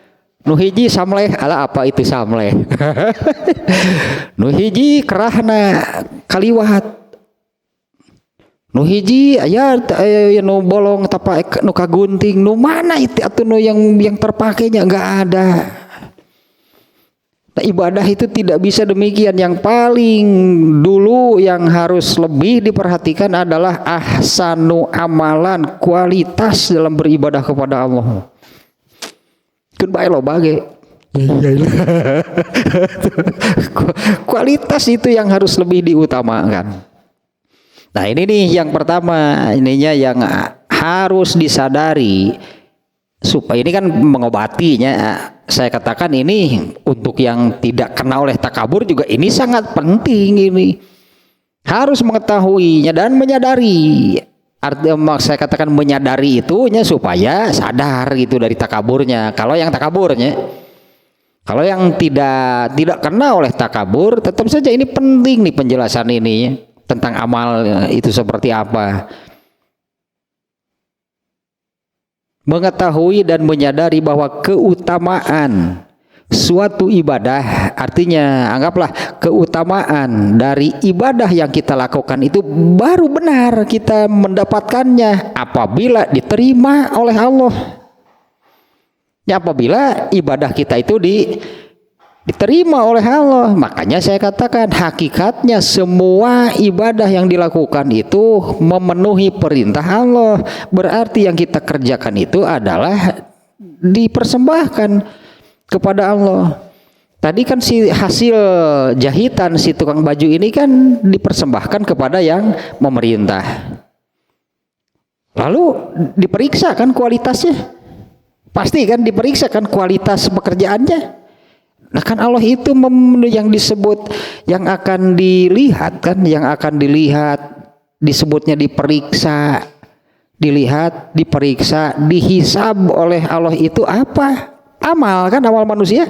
Nu hiji samleh, ala apa itu samleh? Nu hiji kerahna kaliwat. Nu hiji aya nu bolong tapak nu kagunting, nu mana itu atuh nu yang terpakainya enggak ada. Nah, ibadah itu tidak bisa demikian. Yang paling dulu yang harus lebih diperhatikan adalah ahsanu amalan, kualitas dalam beribadah kepada Allah. Kun bae loba ge. Kualitas itu yang harus lebih diutamakan. Nah ini nih yang pertama, ininya yang harus disadari supaya ini kan mengobatinya. Saya katakan ini untuk yang tidak kena oleh takabur juga ini sangat penting, ini harus mengetahuinya dan menyadari. Artinya saya katakan menyadari itunya supaya sadar gitu dari takaburnya. Kalau yang takaburnya, kalau yang tidak kena oleh takabur, tetap saja ini penting nih penjelasan ini tentang amal itu seperti apa. Mengetahui dan menyadari bahwa keutamaan suatu ibadah, artinya anggaplah keutamaan dari ibadah yang kita lakukan itu baru benar kita mendapatkannya apabila diterima oleh Allah. Ya, apabila ibadah kita itu diterima oleh Allah. Makanya saya katakan hakikatnya semua ibadah yang dilakukan itu memenuhi perintah Allah. Berarti yang kita kerjakan itu adalah dipersembahkan kepada Allah. Tadi kan si hasil jahitan si tukang baju ini kan dipersembahkan kepada yang memerintah. Lalu diperiksa kan kualitasnya. Pasti kan diperiksa kan kualitas pekerjaannya. Nah kan Allah itu yang disebut yang akan dilihat kan, yang akan dilihat disebutnya diperiksa, dilihat, diperiksa, dihisab oleh Allah itu apa? Amal kan, amal manusia.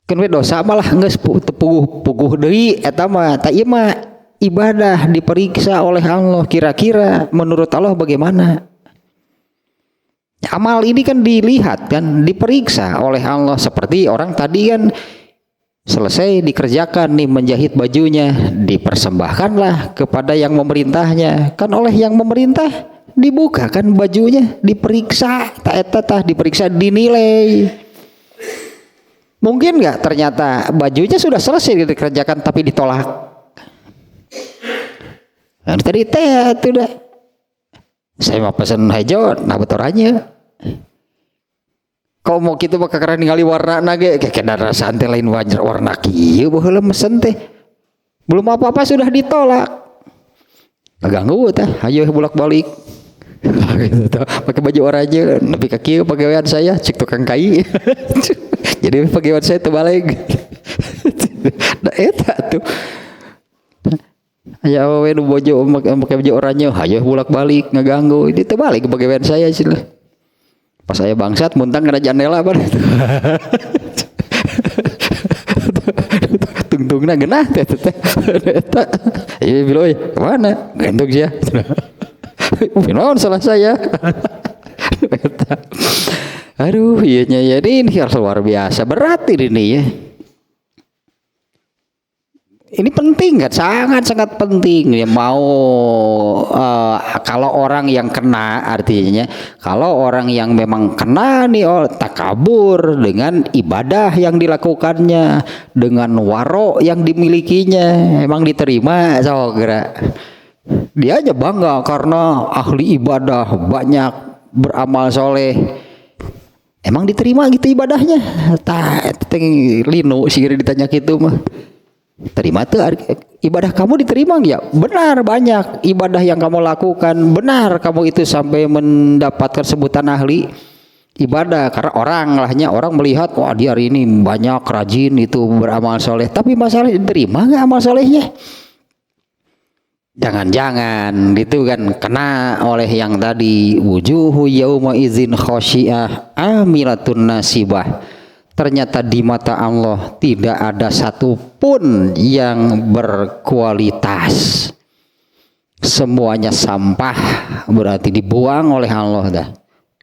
Kan we dosa malah geus puguh deui eta mah, ta ieu mah ibadah diperiksa oleh Allah, kira-kira menurut Allah bagaimana? Amal ini kan dilihat kan, diperiksa oleh Allah. Seperti orang tadi kan selesai dikerjakan nih menjahit bajunya, dipersembahkanlah kepada yang memerintahnya. Kan oleh yang memerintah dibuka kan bajunya, diperiksa, diperiksa, dinilai. Mungkin nggak ternyata bajunya sudah selesai dikerjakan tapi ditolak. Nah, tadi teh itu dah. Saya mau pesan hijau, nah betorannya. Kau mau gitu pakai keren ningali warna nage, kayak rasa teh lain wajar warna kieu baheula mesen teh. Belum apa-apa sudah ditolak. Ganggu teh, ayo bolak-balik. Pakai baju oranye, nepi ka kieu pegawaian saya, cek tukang kai. Jadi pegawaian saya terbalik. Nah eta tuh. Ya we nu bojo pakai baju oranye, hayo bolak-balik ngaganggu. Itu terbalik pegawaian saya sih. Pas saya bangsat muntang kena jendela bar. Tungtungna genah teh teh. Eta. Ieu biloy, kemana? Gantung sia. Naon salah saya. Aduh, iya nya ya ini harus luar biasa berat ini ya. Ini penting kan, sangat penting ya. Mau kalau orang yang kena, artinya kalau orang yang memang kena nih takabur dengan ibadah yang dilakukannya, dengan waro yang dimilikinya, emang diterima so gerak. Dia aja bangga karena ahli ibadah banyak beramal soleh, emang diterima gitu ibadahnya? Lino sih ditanya gitu mah. Terima tuh ibadah kamu diterima nggak? Benar, banyak ibadah yang kamu lakukan benar, kamu itu sampai mendapatkan sebutan ahli ibadah karena orang melihat wah dia hari ini banyak rajin itu beramal soleh, tapi masalah diterima nggak amal solehnya? Jangan-jangan gitu kan kena oleh yang tadi wujuhu yauma izin khosyiah amilatun nasibah. Ternyata di mata Allah tidak ada satupun yang berkualitas, semuanya sampah, berarti dibuang oleh Allah dah.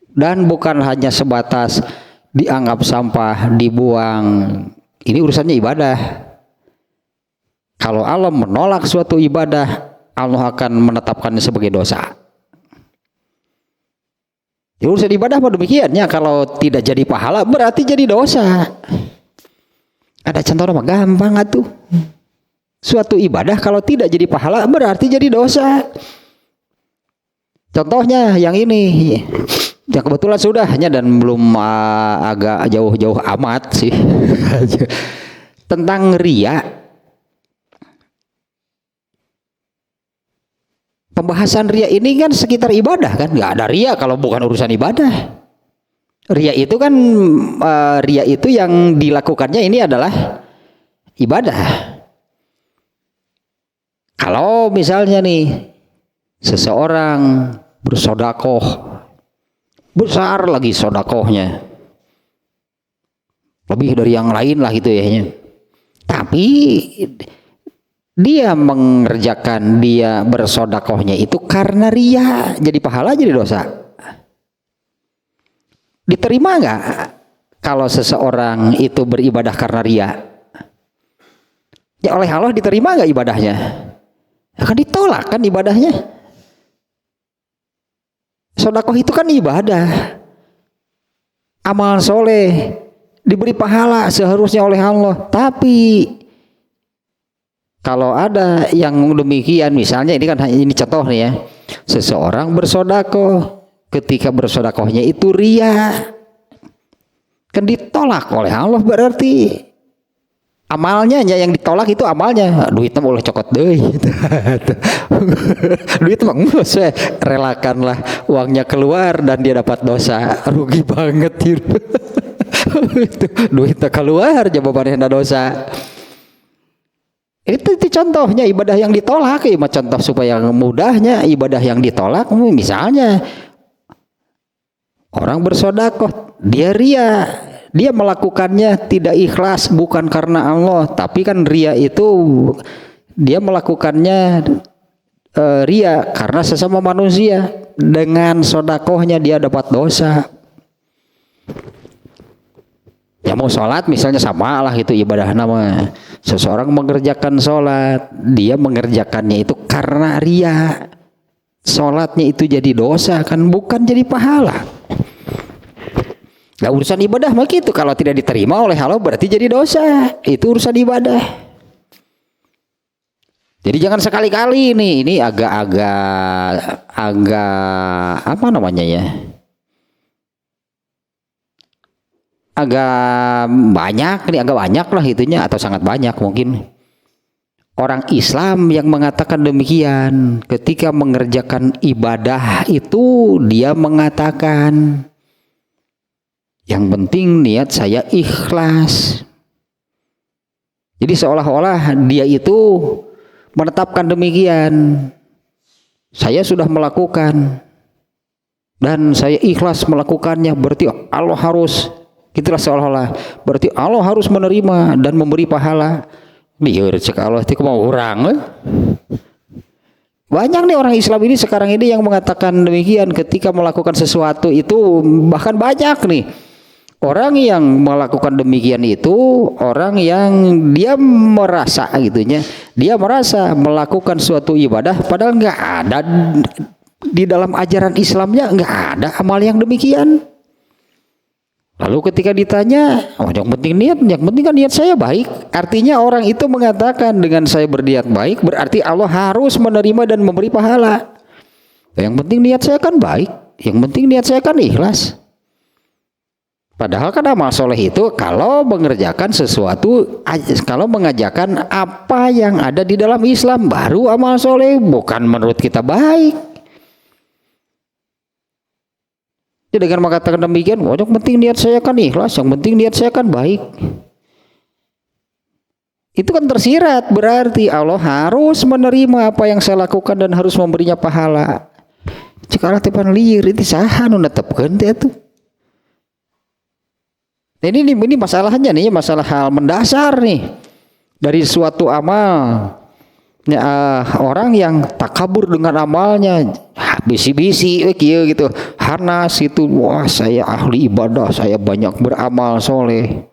Dan bukan hanya sebatas dianggap sampah dibuang, ini urusannya ibadah. Kalau Allah menolak suatu ibadah, Allah akan menetapkannya sebagai dosa. Ya, urusan ibadah apa demikiannya, kalau tidak jadi pahala berarti jadi dosa. Ada contoh mah gampang atuh. Suatu ibadah kalau tidak jadi pahala berarti jadi dosa. Contohnya yang ini, ya kebetulan sudahnya dan belum agak jauh-jauh amat sih tentang riya. Pembahasan ria ini kan sekitar ibadah kan, nggak ada ria kalau bukan urusan ibadah. Ria itu kan ria itu yang dilakukannya ini adalah ibadah. Kalau misalnya nih seseorang bersodakoh, besar lagi sodakohnya, lebih dari yang lain lah gitu ya, tapi dia mengerjakan, dia bersodakohnya itu karena ria, jadi pahala jadi dosa. Diterima nggak kalau seseorang itu beribadah karena ria? Ya oleh Allah diterima nggak ibadahnya? Akan ditolak kan ibadahnya. Sodakoh itu kan ibadah, amal soleh, diberi pahala seharusnya oleh Allah. Tapi kalau ada yang demikian, misalnya ini kan ini contoh nih ya, seseorang bersodakoh, ketika bersodakohnya itu ria, kan ditolak oleh Allah, berarti amalnya yang ditolak itu amalnya. Duitnya boleh cokot deh, duit mah saya relakanlah uangnya keluar dan dia dapat dosa, rugi banget gitu. Duitnya keluar jawabannya dosa. Itu contohnya ibadah yang ditolak. Contoh supaya mudahnya ibadah yang ditolak, misalnya orang bersodakoh, dia ria, dia melakukannya tidak ikhlas, bukan karena Allah, tapi kan ria itu dia melakukannya ria karena sesama manusia. Dengan sodakohnya dia dapat dosa. Ya mau sholat misalnya sama lah itu ibadah nama. Seseorang mengerjakan sholat, dia mengerjakannya itu karena ria. Sholatnya itu jadi dosa kan, bukan jadi pahala. Nah urusan ibadah mah gitu, kalau tidak diterima oleh Allah berarti jadi dosa. Itu urusan ibadah. Jadi jangan sekali-kali ini agak apa namanya ya? Agak banyak lah itunya, atau sangat banyak mungkin orang Islam yang mengatakan demikian. Ketika mengerjakan ibadah itu dia mengatakan yang penting niat saya ikhlas. Jadi seolah-olah dia itu menetapkan demikian, saya sudah melakukan dan saya ikhlas melakukannya, berarti Allah harus, gitulah seolah-olah, berarti Allah harus menerima dan memberi pahala. Biar cek Allah itu mau orang. Banyak nih orang Islam ini sekarang ini yang mengatakan demikian ketika melakukan sesuatu itu. Bahkan banyak nih orang yang melakukan demikian itu orang yang dia merasa gitunya, dia merasa melakukan suatu ibadah padahal nggak ada di dalam ajaran Islamnya, nggak ada amal yang demikian. Lalu ketika ditanya, oh, yang penting niat, yang penting kan niat saya baik. Artinya orang itu mengatakan dengan saya berniat baik berarti Allah harus menerima dan memberi pahala. Yang penting niat saya kan baik. Yang penting niat saya kan ikhlas. Padahal kan amal soleh itu kalau mengerjakan sesuatu, kalau mengajarkan apa yang ada di dalam Islam, baru amal soleh, bukan menurut kita baik. Jadi dengan mengatakan demikian, yang penting niat saya kan ikhlas, yang penting niat saya kan baik. Itu kan tersirat, berarti Allah harus menerima apa yang saya lakukan dan harus memberinya pahala. Jika tepan liar itu saha nu netepkeun teh atuh. Ini masalahnya nih, masalah hal mendasar nih dari suatu amal. Orang yang takabur dengan amalnya, bisi-bisi kieu gitu, harnas itu, wah saya ahli ibadah, saya banyak beramal soleh.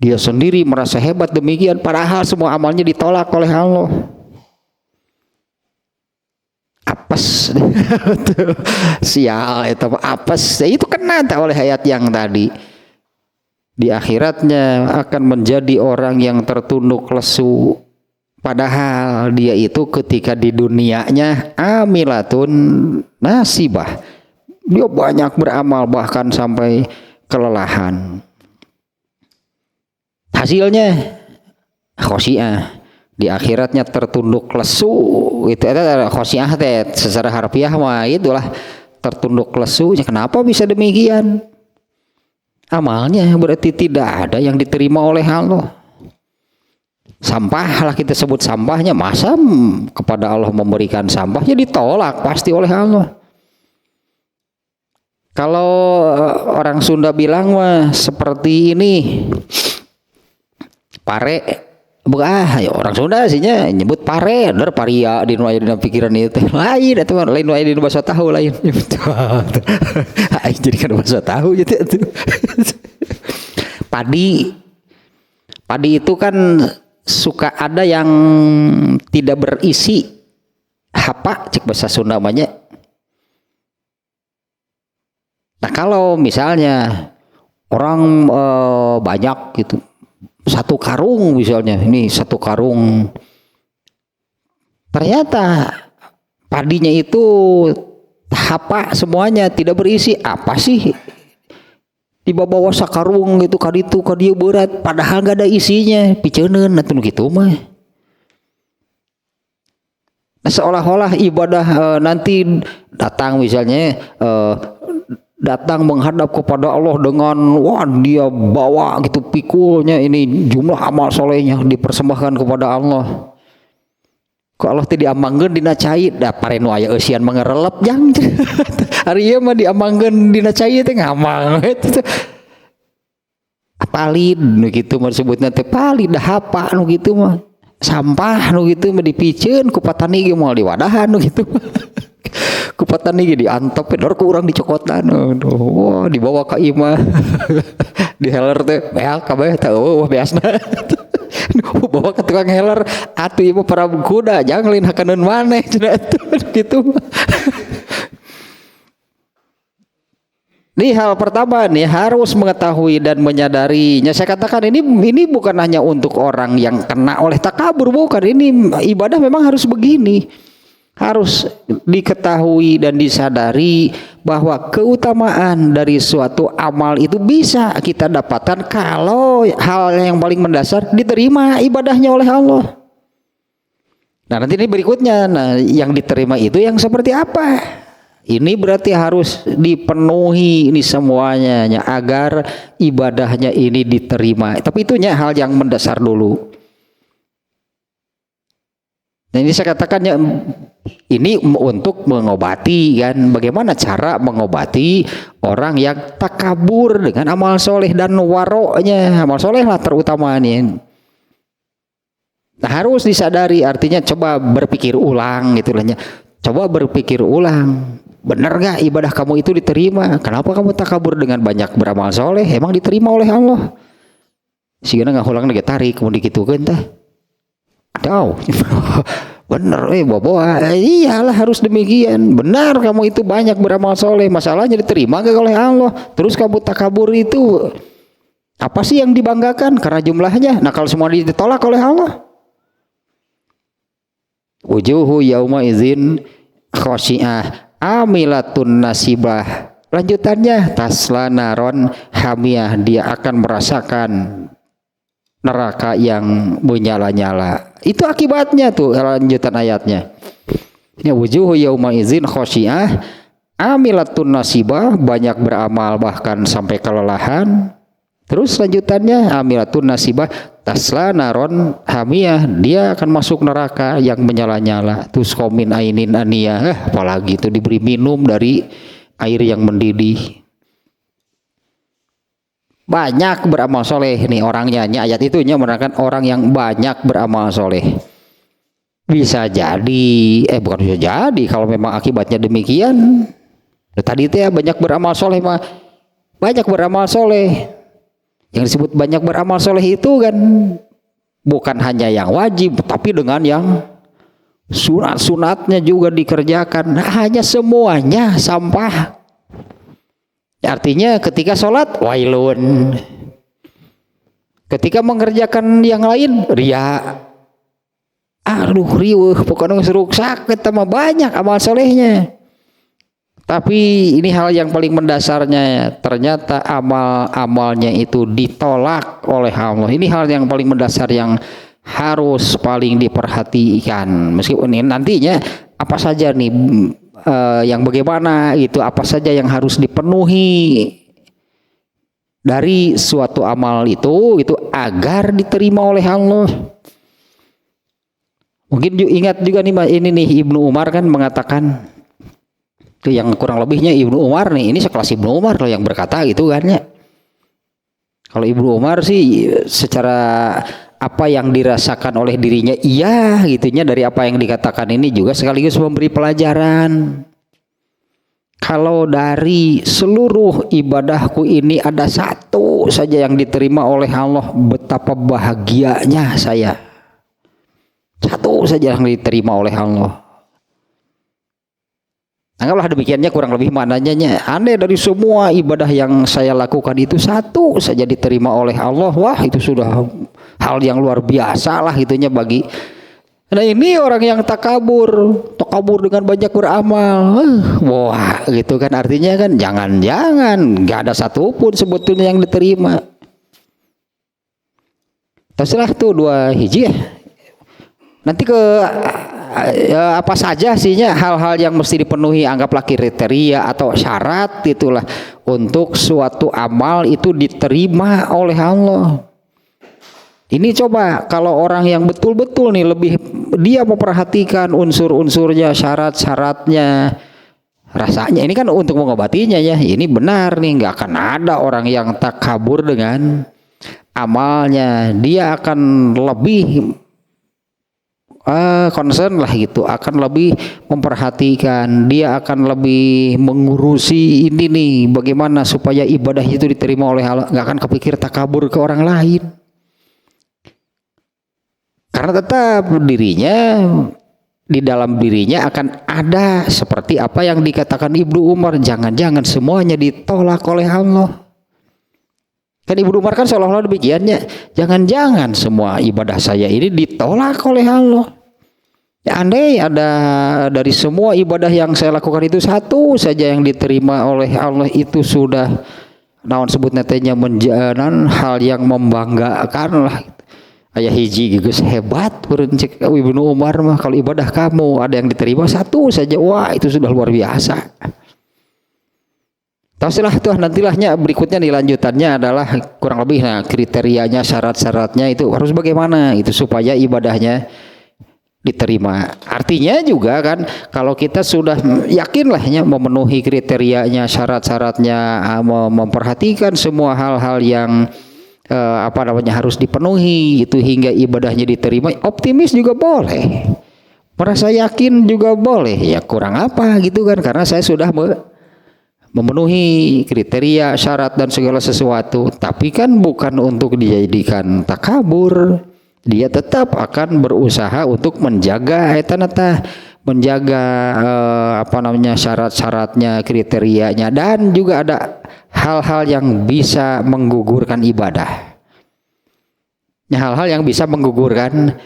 Dia sendiri merasa hebat demikian, padahal semua amalnya ditolak oleh Allah. Apes, sial itu apes, itu kena oleh ayat yang tadi. Di akhiratnya akan menjadi orang yang tertunduk lesu, padahal dia itu ketika di dunianya amilatun nasibah, dia banyak beramal bahkan sampai kelelahan. Hasilnya khosiah, di akhiratnya tertunduk lesu. Itu ada khosiah teh secara harfiah mah itulah tertunduk lesu. Kenapa bisa demikian? Amalnya berarti tidak ada yang diterima oleh Allah. Sampah lah kita sebut sampahnya, masa kepada Allah memberikan sampahnya ditolak pasti oleh Allah. Kalau orang Sunda bilang mah seperti ini, pare, ya orang Sunda sihnya nyebut pare, der paria di nu aya dina pikiran itu lain eta mah lain aya di bahasa tahu lain. Aing jadikan bahasa tahu gitu. Padi itu kan suka ada yang tidak berisi hapa, cek bahasa Sunda namanya. Nah kalau misalnya orang banyak gitu, satu karung misalnya, ini satu karung, ternyata padinya itu hapa semuanya tidak berisi, apa sih di bawah sakarung gitu, kaditu kadieu berat, padahal gak ada isinya, piceuneun atuh gitu mah. Nah, seolah-olah ibadah nanti datang misalnya datang menghadap kepada Allah dengan wah dia bawa gitu pikulnya, ini jumlah amal solehnya dipersembahkan kepada Allah. Kok Allah teh diamangkeun dina cai, da pare nu aya eusian mangarelep jang. Ari ieu mah diamangkeun dina cai teh ngamang eta. Palid nu kitu mah disebutna teh palid, da hapa nu kitu mah. Sampah nu kitu mah dipikeun ku patani ge moal diwadahan nu kitu. Ku patani ge diantep dor ku urang dicokotan. Aduh, wah dibawa ka imah. Di heler teh beal kabeh teh eueuh beasna. Bawa ke tukang heler, atuh ibu para kuda jangan lain hakaneun maneh cenah gitu. Ini hal pertama nih, harus mengetahui dan menyadarinya. Saya katakan ini bukan hanya untuk orang yang kena oleh takabur, bukan. Ini ibadah memang harus begini. Harus diketahui dan disadari bahwa keutamaan dari suatu amal itu bisa kita dapatkan kalau hal yang paling mendasar diterima ibadahnya oleh Allah. Nah nanti ini berikutnya, nah yang diterima itu yang seperti apa? Ini berarti harus dipenuhi ini semuanya agar ibadahnya ini diterima. Tapi itunya hal yang mendasar dulu. Nah ini saya katakan ya, ini untuk mengobati kan, bagaimana cara mengobati orang yang takabur dengan amal soleh dan waroknya. Amal soleh lah terutama nih. Nah harus disadari, artinya coba berpikir ulang gitu lah. Coba berpikir ulang, benar gak ibadah kamu itu diterima? Kenapa kamu takabur dengan banyak beramal soleh? Emang diterima oleh Allah? Sehingga nggak ulang lagi tarik kemudian gitu kan tah? Tahu? Bener, bawa iyalah harus demikian. Benar kamu itu banyak beramal soleh, masalahnya diterima gak oleh Allah? Terus kamu takabur itu apa sih yang dibanggakan? Karena jumlahnya. Nah kalau semua ditolak oleh Allah, wujuhu yauma idzin khasyiah, amilatun nasibah. Lanjutannya tasla naron hamiyah, dia akan merasakan neraka yang menyala-nyala. Itu akibatnya tuh lanjutan ayatnya. Ya wujuhu yauma idzin khosyiah amilatun nasibah, banyak beramal bahkan sampai kelelahan. Terus lanjutannya amilatun nasibah tasla naron hamiyah, dia akan masuk neraka yang menyala-nyala. Terus komin ainin aniyah, apalagi itu diberi minum dari air yang mendidih. Banyak beramal soleh nih orangnya, ayat itu menerangkan orang yang banyak beramal soleh. Bisa jadi, bukan bisa jadi, kalau memang akibatnya demikian. Tadi itu ya banyak beramal soleh mah, banyak beramal soleh. Yang disebut banyak beramal soleh itu kan bukan hanya yang wajib, tapi dengan yang sunat-sunatnya juga dikerjakan. Nah, hanya semuanya sampah. Artinya ketika sholat wailun, ketika mengerjakan yang lain ria. Aduh riuh, pokoknya rusak, kita mah banyak amal solehnya. Tapi ini hal yang paling mendasarnya, ternyata amal-amalnya itu ditolak oleh Allah. Ini hal yang paling mendasar yang harus paling diperhatikan. Meskipun ini nantinya apa saja nih yang bagaimana itu, apa saja yang harus dipenuhi dari suatu amal itu agar diterima oleh Allah. Mungkin ingat juga nih ini nih Ibnu Umar kan mengatakan, yang kurang lebihnya Ibnu Umar nih, ini sekelas Ibnu Umar loh yang berkata gitu kan ya. Kalau Ibnu Umar sih secara apa yang dirasakan oleh dirinya iya gitunya dari apa yang dikatakan ini juga sekaligus memberi pelajaran. Kalau dari seluruh ibadahku ini ada satu saja yang diterima oleh Allah, betapa bahagianya saya. Satu saja yang diterima oleh Allah. Anggaplah demikiannya kurang lebih maknanya. Andai dari semua ibadah yang saya lakukan itu satu saja diterima oleh Allah, wah itu sudah hal yang luar biasa lah itunya bagi. Nah ini orang yang takabur dengan banyak beramal, wah gitu kan, artinya kan jangan-jangan nggak ada satupun sebetulnya yang diterima. Terserah tuh dua hiji ya. Nanti ke ya, apa saja sihnya hal-hal yang mesti dipenuhi, anggaplah kriteria atau syarat itulah untuk suatu amal itu diterima oleh Allah. Ini coba kalau orang yang betul-betul nih lebih dia memperhatikan unsur-unsurnya, syarat-syaratnya, rasanya ini kan untuk mengobatinya ya. Ini benar nih, nggak akan ada orang yang takabur dengan amalnya. Dia akan lebih concern lah gitu, akan lebih memperhatikan, dia akan lebih mengurusi ini nih bagaimana supaya ibadah itu diterima oleh Allah, nggak akan kepikir takabur ke orang lain, karena tetap dirinya di dalam dirinya akan ada seperti apa yang dikatakan Ibnu Umar, jangan-jangan semuanya ditolak oleh Allah. Kan Ibnu Umar kan seolah-olah demikiannya, jangan-jangan semua ibadah saya ini ditolak oleh Allah. Ya, andai ada dari semua ibadah yang saya lakukan itu satu saja yang diterima oleh Allah, itu sudah naon sebut netenya menjalan hal yang membanggakan lah. Ayah hiji geus hebat cek Ibnu Umar mah, kalau ibadah kamu ada yang diterima satu saja, wah itu sudah luar biasa. Tausilah tuh nantilahnya berikutnya nih lanjutannya adalah kurang lebih nah kriterianya, syarat-syaratnya itu harus bagaimana itu supaya ibadahnya diterima. Artinya juga kan kalau kita sudah yakin lahnya memenuhi kriterianya, syarat-syaratnya, memperhatikan semua hal-hal yang harus dipenuhi itu hingga ibadahnya diterima, optimis juga boleh, merasa yakin juga boleh, ya kurang apa gitu kan, karena saya sudah memenuhi kriteria, syarat dan segala sesuatu. Tapi kan bukan untuk dijadikan takabur, dia tetap akan berusaha untuk menjaga menjaga syarat-syaratnya, kriterianya, dan juga ada hal-hal yang bisa menggugurkan ibadah. Hal-hal yang bisa menggugurkan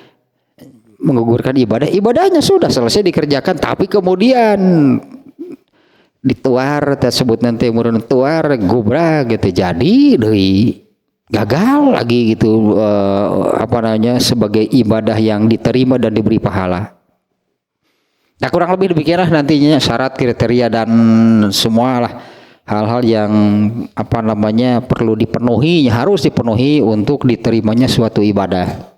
ibadah, ibadahnya sudah selesai dikerjakan, tapi kemudian dituar tersebut nanti meureun tuar gubra gitu jadi deui gagal lagi gitu apa namanya sebagai ibadah yang diterima dan diberi pahala. Nah kurang lebih demikianlah nantinya syarat kriteria dan semua lah hal-hal yang apa namanya perlu dipenuhi harus dipenuhi untuk diterimanya suatu ibadah.